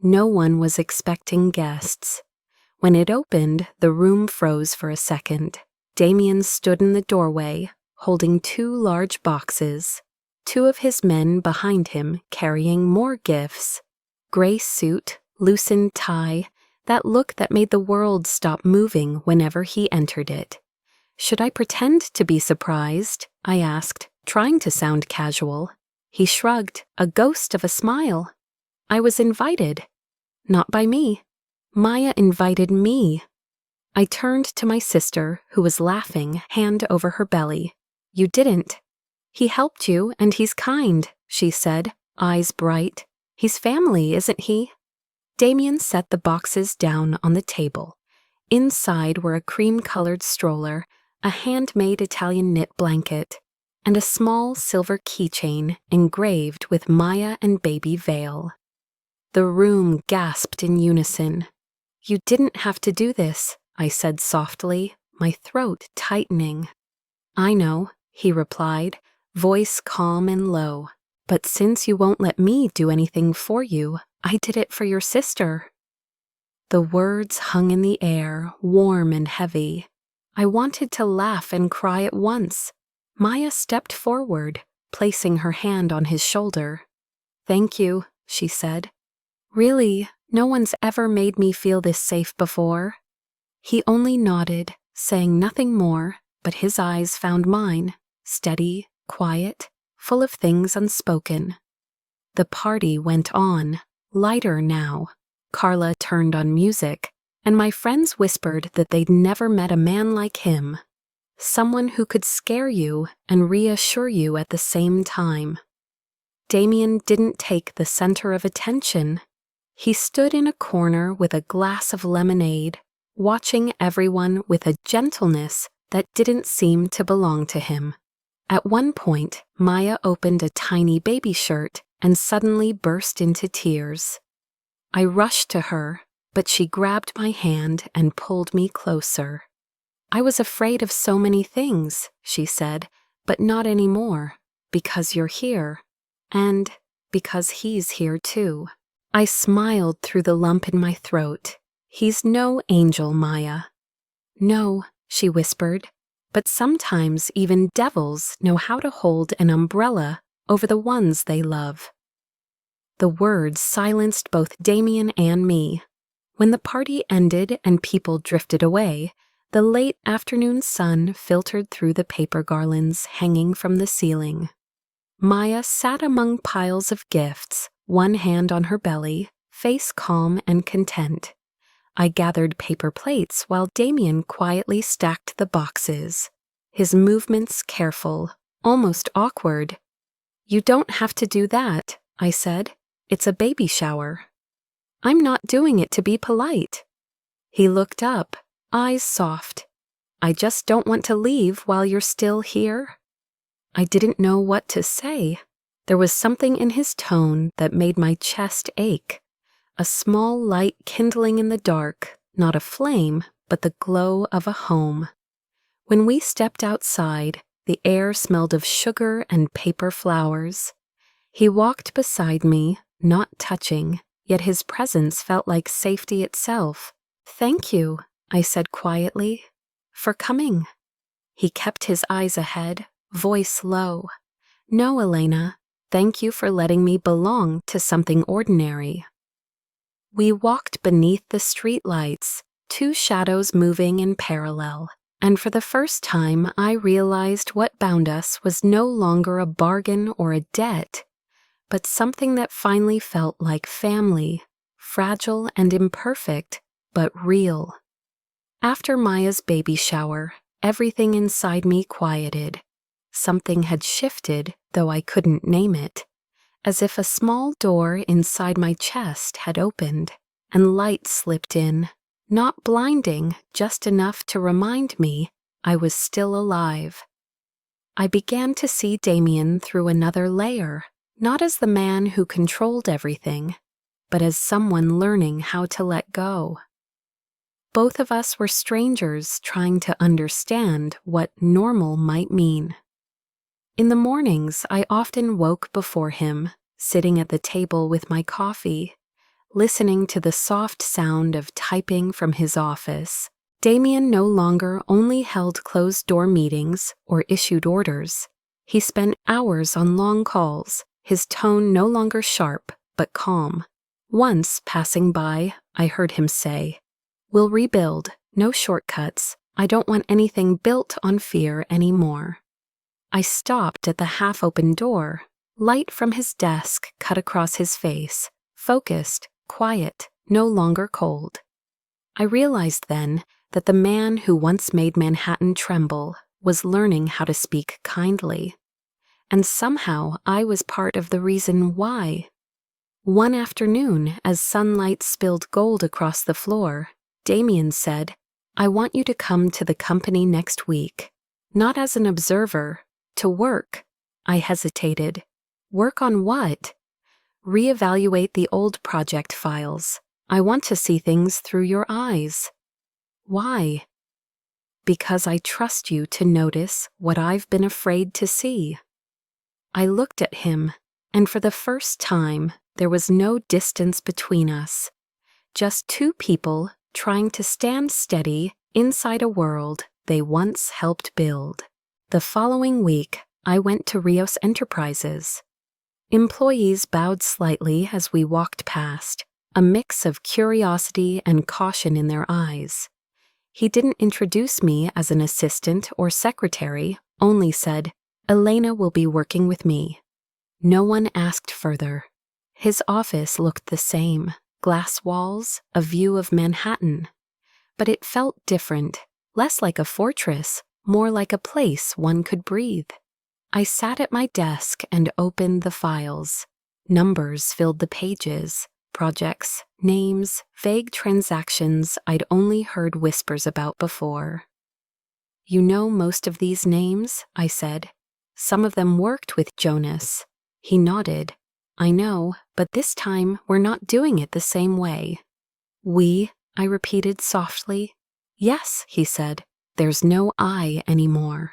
No one was expecting guests. When it opened, the room froze for a second. Damien stood in the doorway, holding 2 large boxes. 2 of his men behind him carrying more gifts. Gray suit, loosened tie, that look that made the world stop moving whenever he entered it. Should I pretend to be surprised? I asked, trying to sound casual. He shrugged, a ghost of a smile. I was invited. Not by me. Maya invited me. I turned to my sister, who was laughing, hand over her belly. You didn't. He helped you, and he's kind, she said, eyes bright. He's family, isn't he? Damien set the boxes down on the table. Inside were a cream-colored stroller, a handmade Italian knit blanket, and a small silver keychain engraved with Maya and baby Vale. The room gasped in unison. You didn't have to do this, I said softly, my throat tightening. I know, he replied, voice calm and low. But since you won't let me do anything for you, I did it for your sister. The words hung in the air, warm and heavy. I wanted to laugh and cry at once. Maya stepped forward, placing her hand on his shoulder. Thank you, she said. Really, no one's ever made me feel this safe before. He only nodded, saying nothing more, but his eyes found mine, steady, quiet, full of things unspoken. The party went on, lighter now. Carla turned on music, and my friends whispered that they'd never met a man like him. Someone who could scare you and reassure you at the same time. Damien didn't take the center of attention. He stood in a corner with a glass of lemonade, watching everyone with a gentleness that didn't seem to belong to him. At one point, Maya opened a tiny baby shirt and suddenly burst into tears. I rushed to her, but she grabbed my hand and pulled me closer. I was afraid of so many things, she said, but not anymore, because you're here, and because he's here too. I smiled through the lump in my throat. He's no angel, Maya. No, she whispered, but sometimes even devils know how to hold an umbrella over the ones they love. The words silenced both Damien and me. When the party ended and people drifted away, the late afternoon sun filtered through the paper garlands hanging from the ceiling. Maya sat among piles of gifts, one hand on her belly, face calm and content. I gathered paper plates while Damien quietly stacked the boxes, his movements careful, almost awkward. You don't have to do that, I said. It's a baby shower. I'm not doing it to be polite. He looked up, eyes soft. I just don't want to leave while you're still here. I didn't know what to say. There was something in his tone that made my chest ache. A small light kindling in the dark, not a flame, but the glow of a home. When we stepped outside, The air smelled of sugar and paper flowers. He walked beside me, not touching, yet his presence felt like safety itself. "Thank you," I said quietly, "for coming." He kept his eyes ahead, voice low. "No, Elena, thank you for letting me belong to something ordinary." We walked beneath the streetlights, two shadows moving in parallel, and for the first time I realized what bound us was no longer a bargain or a debt, but something that finally felt like family, fragile and imperfect, but real. After Maya's baby shower, everything inside me quieted. Something had shifted, though I couldn't name it, as if a small door inside my chest had opened, and light slipped in, not blinding, just enough to remind me I was still alive. I began to see Damien through another layer, not as the man who controlled everything, but as someone learning how to let go. Both of us were strangers trying to understand what normal might mean. In the mornings, I often woke before him, sitting at the table with my coffee, listening to the soft sound of typing from his office. Damien no longer only held closed-door meetings or issued orders. He spent hours on long calls, his tone no longer sharp, but calm. Once, passing by, I heard him say, "We'll rebuild, no shortcuts. I don't want anything built on fear anymore." I stopped at the half-open door. Light from his desk cut across his face, focused, quiet, no longer cold. I realized then that the man who once made Manhattan tremble was learning how to speak kindly. And somehow I was part of the reason why. One afternoon, as sunlight spilled gold across the floor, Damien said, "I want you to come to the company next week, not as an observer, to work." I hesitated. Work on what? Reevaluate the old project files. I want to see things through your eyes. Why? Because I trust you to notice what I've been afraid to see. I looked at him, and for the first time, there was no distance between us. Just two people trying to stand steady inside a world they once helped build. The following week, I went to Rios Enterprises. Employees bowed slightly as we walked past, a mix of curiosity and caution in their eyes. He didn't introduce me as an assistant or secretary, only said, "Elena will be working with me." No one asked further. His office looked the same, glass walls, a view of Manhattan. But it felt different, less like a fortress, more like a place one could breathe. I sat at my desk and opened the files. Numbers filled the pages, projects, names, vague transactions I'd only heard whispers about before. "You know most of these names?" I said. "Some of them worked with Jonas." He nodded. "I know, but this time we're not doing it the same way." "We?" I repeated softly. "Yes," he said. "There's no I anymore."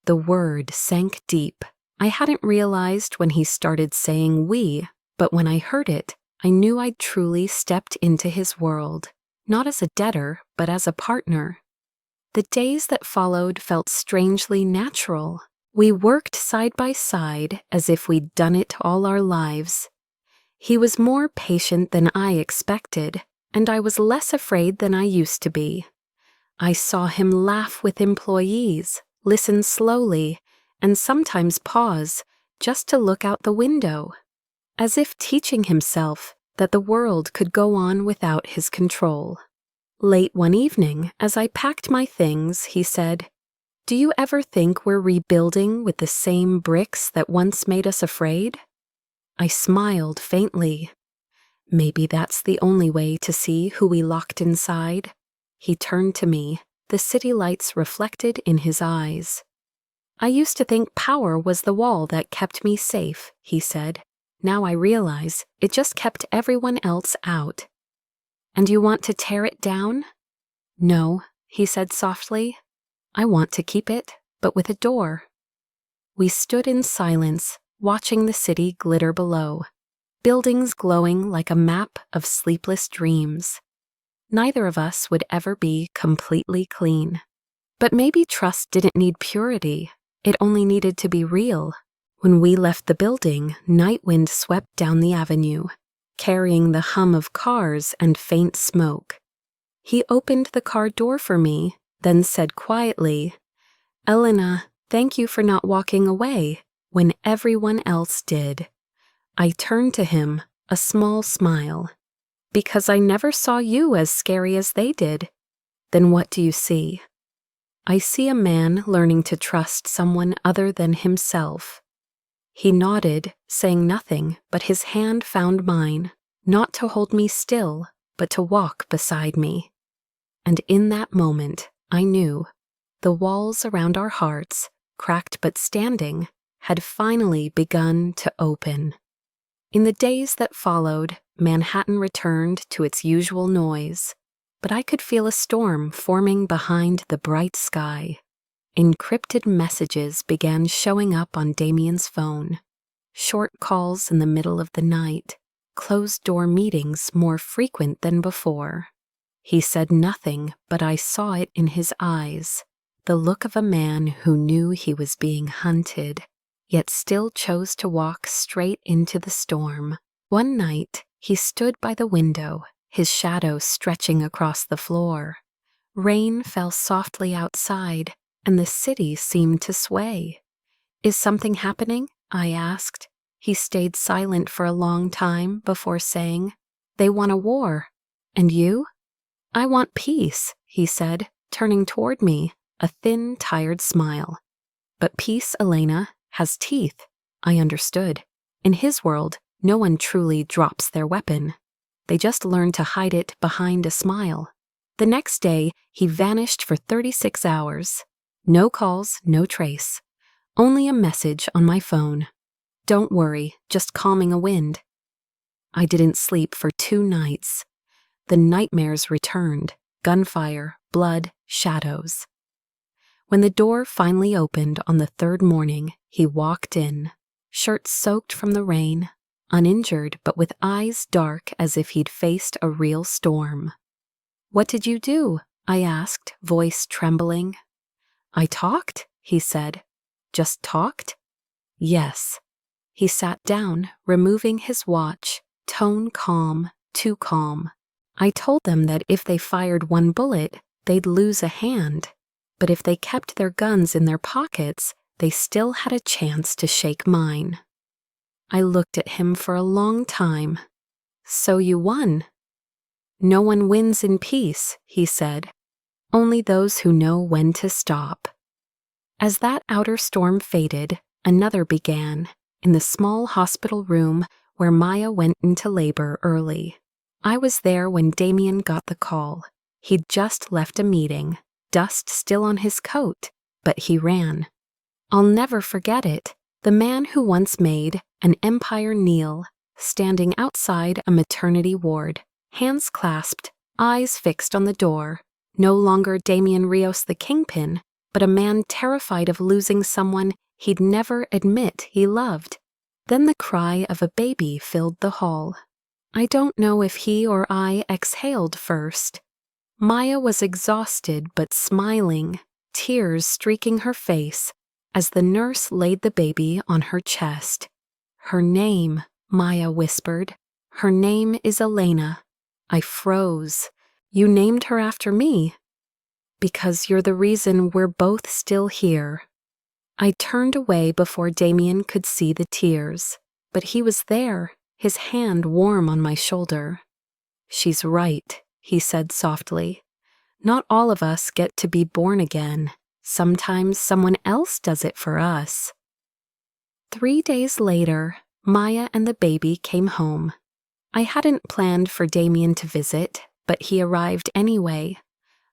The word sank deep. I hadn't realized when he started saying we, but when I heard it, I knew I'd truly stepped into his world, not as a debtor, but as a partner. The days that followed felt strangely natural. We worked side by side as if we'd done it all our lives. He was more patient than I expected, and I was less afraid than I used to be. I saw him laugh with employees, listen slowly, and sometimes pause just to look out the window, as if teaching himself that the world could go on without his control. Late one evening, as I packed my things, he said, "Do you ever think we're rebuilding with the same bricks that once made us afraid?" I smiled faintly. Maybe that's the only way to see who we locked inside. He turned to me, the city lights reflected in his eyes. "I used to think power was the wall that kept me safe," he said. "Now I realize it just kept everyone else out." "And you want to tear it down?" "No," he said softly. "I want to keep it but with a door. We stood in silence, watching the city glitter below, buildings glowing like a map of sleepless dreams. Neither of us would ever be completely clean. But maybe trust didn't need purity. It only needed to be real. When we left the building, night wind swept down the avenue, carrying the hum of cars and faint smoke. He opened the car door for me, then said quietly, "Elena, thank you for not walking away when everyone else did." I turned to him, a small smile. "Because I never saw you as scary as they did." "Then what do you see?" "I see a man learning to trust someone other than himself." He nodded, saying nothing, but his hand found mine, not to hold me still, but to walk beside me. And in that moment, I knew the walls around our hearts, cracked but standing, had finally begun to open. In the days that followed, Manhattan returned to its usual noise, but I could feel a storm forming behind the bright sky. Encrypted messages began showing up on Damien's phone. Short calls in the middle of the night, closed-door meetings more frequent than before. He said nothing, but I saw it in his eyes, the look of a man who knew he was being hunted, yet still chose to walk straight into the storm. One night, he stood by the window, his shadow stretching across the floor. Rain fell softly outside, and the city seemed to sway. "Is something happening?" I asked. He stayed silent for a long time before saying, "They want a war. And you?" "I want peace," he said, turning toward me, a thin, tired smile. "But peace, Elena, has teeth." I understood. In his world, no one truly drops their weapon. They just learn to hide it behind a smile. The next day, he vanished for 36 hours. No calls, no trace. Only a message on my phone. "Don't worry, just calming a wind." I didn't sleep for 2 nights. The nightmares returned. Gunfire, blood, shadows. When the door finally opened on the 3rd morning, he walked in, shirt soaked from the rain, uninjured but with eyes dark as if he'd faced a real storm. "What did you do?" I asked, voice trembling. "I talked," he said. "Just talked?" "Yes." He sat down, removing his watch, tone calm, too calm. "I told them that if they fired 1 bullet, they'd lose a hand, but if they kept their guns in their pockets, they still had a chance to shake mine." I looked at him for a long time. "So you won." "No one wins in peace," he said. "Only those who know when to stop." As that outer storm faded, another began, in the small hospital room where Maya went into labor early. I was there when Damien got the call. He'd just left a meeting, dust still on his coat, but he ran. I'll never forget it. The man who once made an empire kneel, standing outside a maternity ward, hands clasped, eyes fixed on the door. No longer Damien Rios the kingpin, but a man terrified of losing someone he'd never admit he loved. Then the cry of a baby filled the hall. I don't know if he or I exhaled first. Maya was exhausted but smiling, tears streaking her face, as the nurse laid the baby on her chest. "Her name," Maya whispered. "Her name is Elena." I froze. "You named her after me." "Because you're the reason we're both still here." I turned away before Damien could see the tears, but he was there, his hand warm on my shoulder. "She's right," he said softly. "Not all of us get to be born again. Sometimes someone else does it for us." 3 days later, Maya and the baby came home. I hadn't planned for Damien to visit, but he arrived anyway.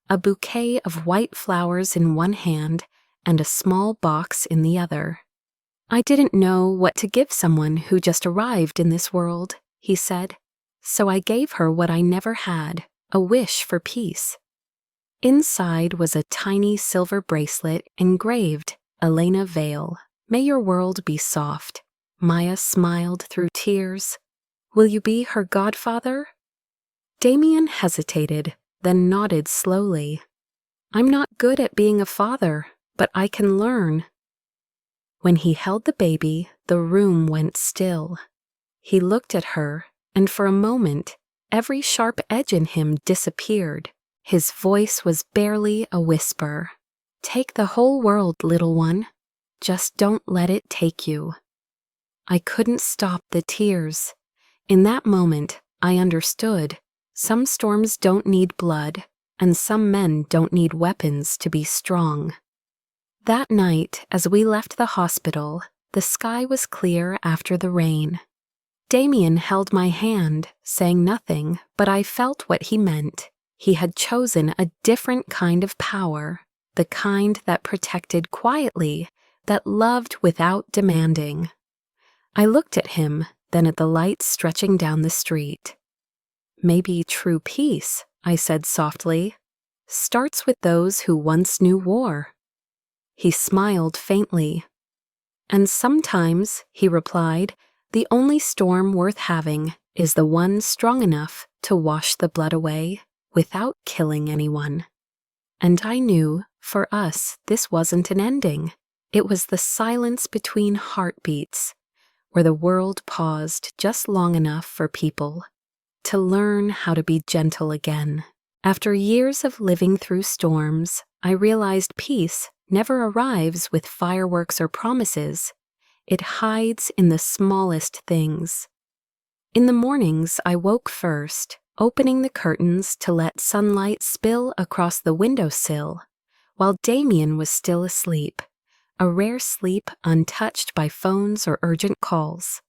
A bouquet of white flowers in one hand and a small box in the other. "I didn't know what to give someone who just arrived in this world," he said. "So I gave her what I never had, a wish for peace." Inside was a tiny silver bracelet engraved Elena Vale. May your world be soft. Maya smiled through tears. Will you be her godfather? Damien hesitated, then nodded slowly. I'm not good at being a father, but I can learn. When he held the baby, the room went still. He looked at her, and for a moment, every sharp edge in him disappeared. His voice was barely a whisper. Take the whole world, little one. Just don't let it take you. I couldn't stop the tears. In that moment, I understood. Some storms don't need blood, and some men don't need weapons to be strong. That night, as we left the hospital, the sky was clear after the rain. Damien held my hand, saying nothing, but I felt what he meant. He had chosen a different kind of power, the kind that protected quietly, that loved without demanding. I looked at him, then at the lights stretching down the street. Maybe true peace, I said softly, starts with those who once knew war. He smiled faintly. And sometimes, he replied, the only storm worth having is the one strong enough to wash the blood away without killing anyone. And I knew, for us, this wasn't an ending. It was the silence between heartbeats, where the world paused just long enough for people to learn how to be gentle again. After years of living through storms, I realized peace never arrives with fireworks or promises. It hides in the smallest things. In the mornings, I woke first, opening the curtains to let sunlight spill across the windowsill, while Damien was still asleep, a rare sleep untouched by phones or urgent calls.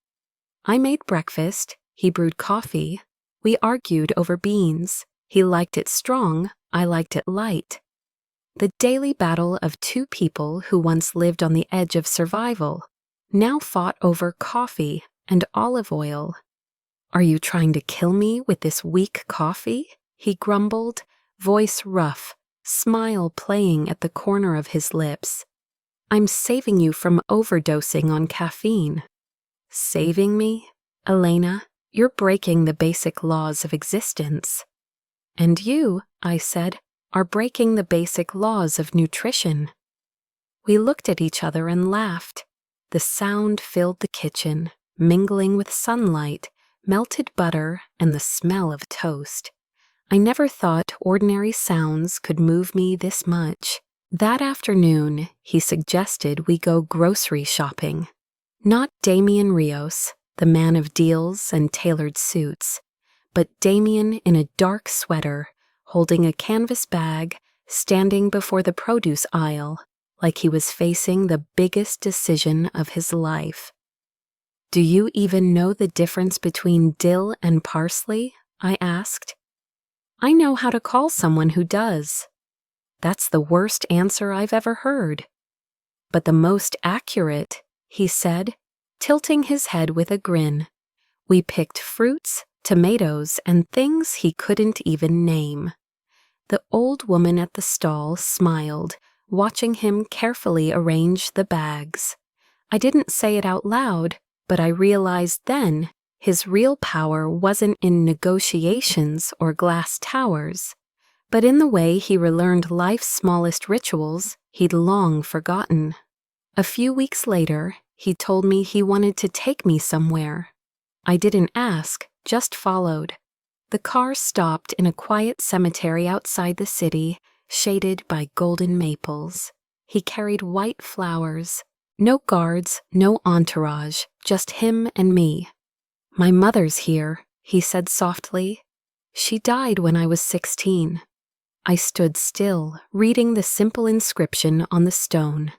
I made breakfast, he brewed coffee, we argued over beans. He liked it strong, I liked it light. The daily battle of two people who once lived on the edge of survival now fought over coffee and olive oil. Are you trying to kill me with this weak coffee? He grumbled, voice rough, smile playing at the corner of his lips. I'm saving you from overdosing on caffeine. Saving me? Elena, you're breaking the basic laws of existence. And you, I said, are breaking the basic laws of nutrition. We looked at each other and laughed. The sound filled the kitchen, mingling with sunlight, melted butter, and the smell of toast. I never thought ordinary sounds could move me this much. That afternoon, he suggested we go grocery shopping. Not Damien Rios, the man of deals and tailored suits, but Damien in a dark sweater, holding a canvas bag, standing before the produce aisle, like he was facing the biggest decision of his life. Do you even know the difference between dill and parsley? I asked. I know how to call someone who does. That's the worst answer I've ever heard. But the most accurate, he said, tilting his head with a grin. We picked fruits, tomatoes, and things he couldn't even name. The old woman at the stall smiled, watching him carefully arrange the bags. I didn't say it out loud, but I realized then his real power wasn't in negotiations or glass towers, but in the way he relearned life's smallest rituals he'd long forgotten. A few weeks later, he told me he wanted to take me somewhere. I didn't ask, just followed. The car stopped in a quiet cemetery outside the city, shaded by golden maples. He carried white flowers. No guards, no entourage, just him and me. My mother's here, he said softly. She died when I was 16. I stood still, reading the simple inscription on the stone.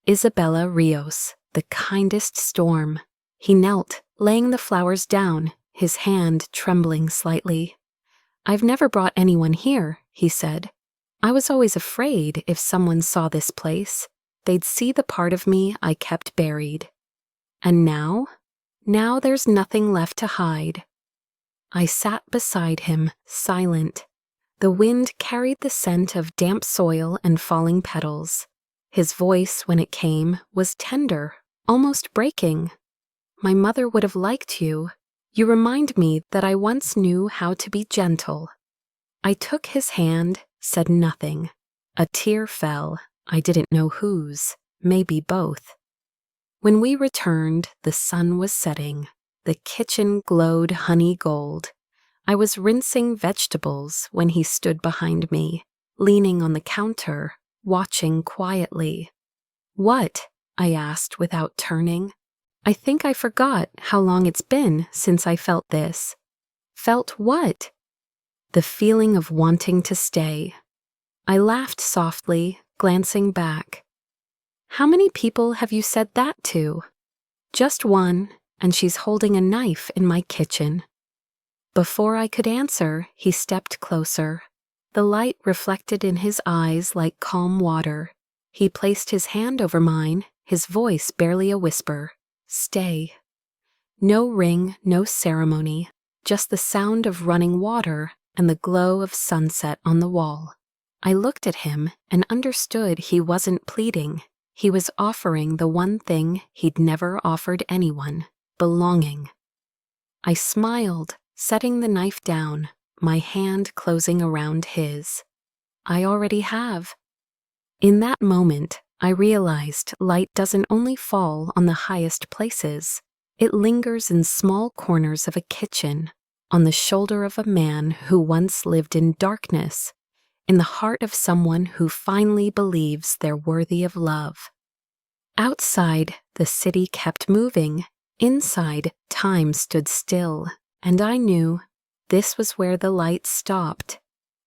Isabella Rios, the kindest storm. He knelt, laying the flowers down, his hand trembling slightly. I've never brought anyone here, he said. I was always afraid if someone saw this place, they'd see the part of me I kept buried. And now? Now there's nothing left to hide. I sat beside him, silent. The wind carried the scent of damp soil and falling petals. His voice, when it came, was tender, almost breaking. "My mother would have liked you. You remind me that I once knew how to be gentle." I took his hand, said nothing. A tear fell. I didn't know whose, maybe both. When we returned, the sun was setting. The kitchen glowed honey gold. I was rinsing vegetables when he stood behind me, leaning on the counter, watching quietly. "What?" I asked without turning. I think I forgot how long it's been since I felt this. Felt what? The feeling of wanting to stay. I laughed softly, glancing back. "How many people have you said that to?" "Just one, and she's holding a knife in my kitchen." Before I could answer, he stepped closer. The light reflected in his eyes like calm water. He placed his hand over mine, his voice barely a whisper. "Stay." No ring, no ceremony, just the sound of running water and the glow of sunset on the wall. I looked at him and understood he wasn't pleading. He was offering the one thing he'd never offered anyone: belonging. I smiled, setting the knife down, my hand closing around his. "I already have." In that moment, I realized light doesn't only fall on the highest places. It lingers in small corners of a kitchen, on the shoulder of a man who once lived in darkness, in the heart of someone who finally believes they're worthy of love. Outside, the city kept moving. Inside, time stood still, and I knew this was where the light stopped.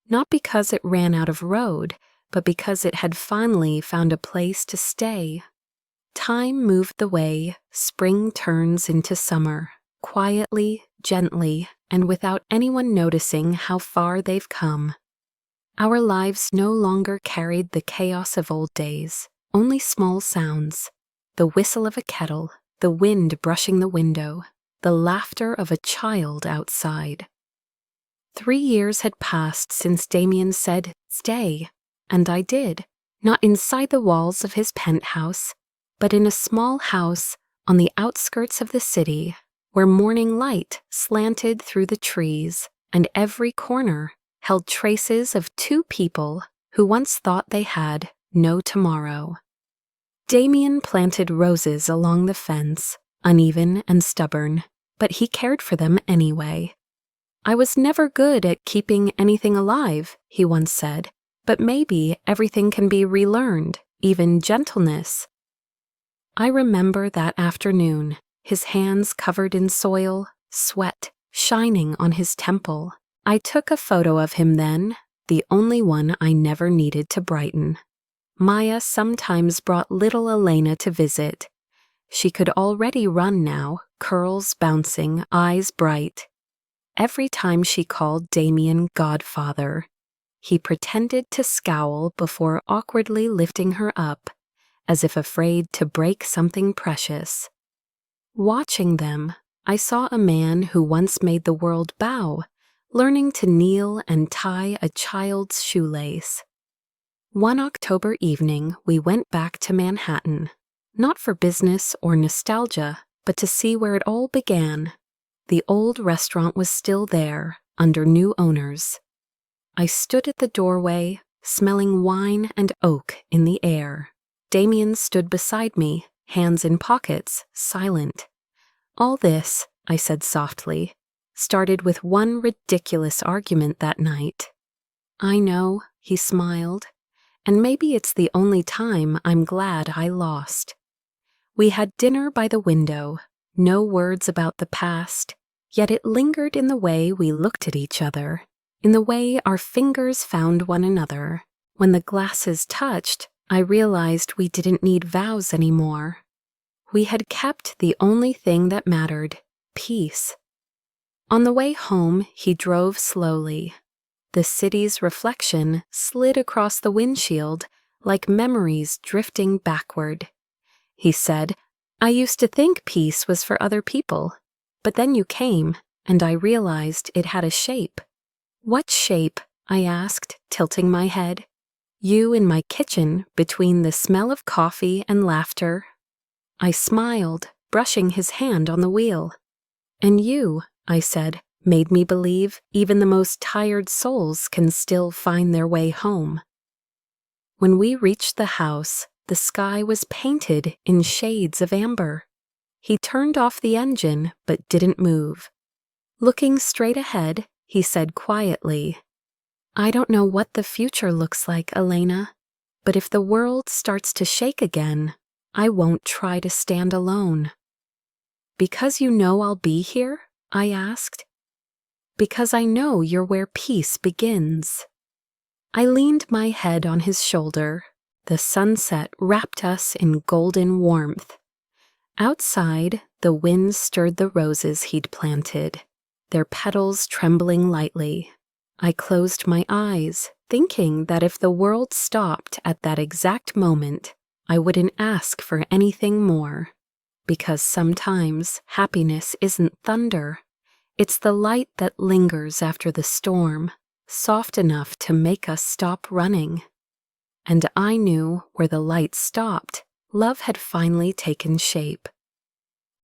Not because it ran out of road, but because it had finally found a place to stay. Time moved the way, spring turns into summer, quietly, gently, and without anyone noticing how far they've come. Our lives no longer carried the chaos of old days, only small sounds. The whistle of a kettle, the wind brushing the window, the laughter of a child outside. 3 years had passed since Damien said, "Stay," and I did, not inside the walls of his penthouse, but in a small house on the outskirts of the city, where morning light slanted through the trees, and every corner held traces of two people who once thought they had no tomorrow. Damien planted roses along the fence, uneven and stubborn, but he cared for them anyway. "I was never good at keeping anything alive," he once said, "but maybe everything can be relearned, even gentleness." I remember that afternoon, his hands covered in soil, sweat shining on his temple. I took a photo of him then, the only one I never needed to brighten. Maya sometimes brought little Elena to visit. She could already run now, curls bouncing, eyes bright. Every time she called Damien godfather, he pretended to scowl before awkwardly lifting her up, as if afraid to break something precious. Watching them, I saw a man who once made the world bow, learning to kneel and tie a child's shoelace. One October evening, we went back to Manhattan, not for business or nostalgia, but to see where it all began. The old restaurant was still there, under new owners. I stood at the doorway, smelling wine and oak in the air. Damien stood beside me, hands in pockets, silent. "All this," I said softly, "started with one ridiculous argument that night." "I know," he smiled, "and maybe it's the only time I'm glad I lost." We had dinner by the window, no words about the past, yet it lingered in the way we looked at each other, in the way our fingers found one another. When the glasses touched, I realized we didn't need vows anymore. We had kept the only thing that mattered: peace. On the way home, he drove slowly. The city's reflection slid across the windshield like memories drifting backward. He said, "I used to think peace was for other people, but then you came, and I realized it had a shape." "What shape?" I asked, tilting my head. You in my kitchen between the smell of coffee and laughter. I smiled, brushing his hand on the wheel. And you, I said, made me believe even the most tired souls can still find their way home. When we reached the house, the sky was painted in shades of amber. He turned off the engine but didn't move. Looking straight ahead, he said quietly, I don't know what the future looks like, Elena, but if the world starts to shake again, I won't try to stand alone. Because you know I'll be here? I asked. Because I know you're where peace begins. I leaned my head on his shoulder. The sunset wrapped us in golden warmth. Outside, the wind stirred the roses he'd planted, their petals trembling lightly. I closed my eyes, thinking that if the world stopped at that exact moment, I wouldn't ask for anything more. Because sometimes happiness isn't thunder. It's the light that lingers after the storm, soft enough to make us stop running. And I knew where the light stopped, love had finally taken shape.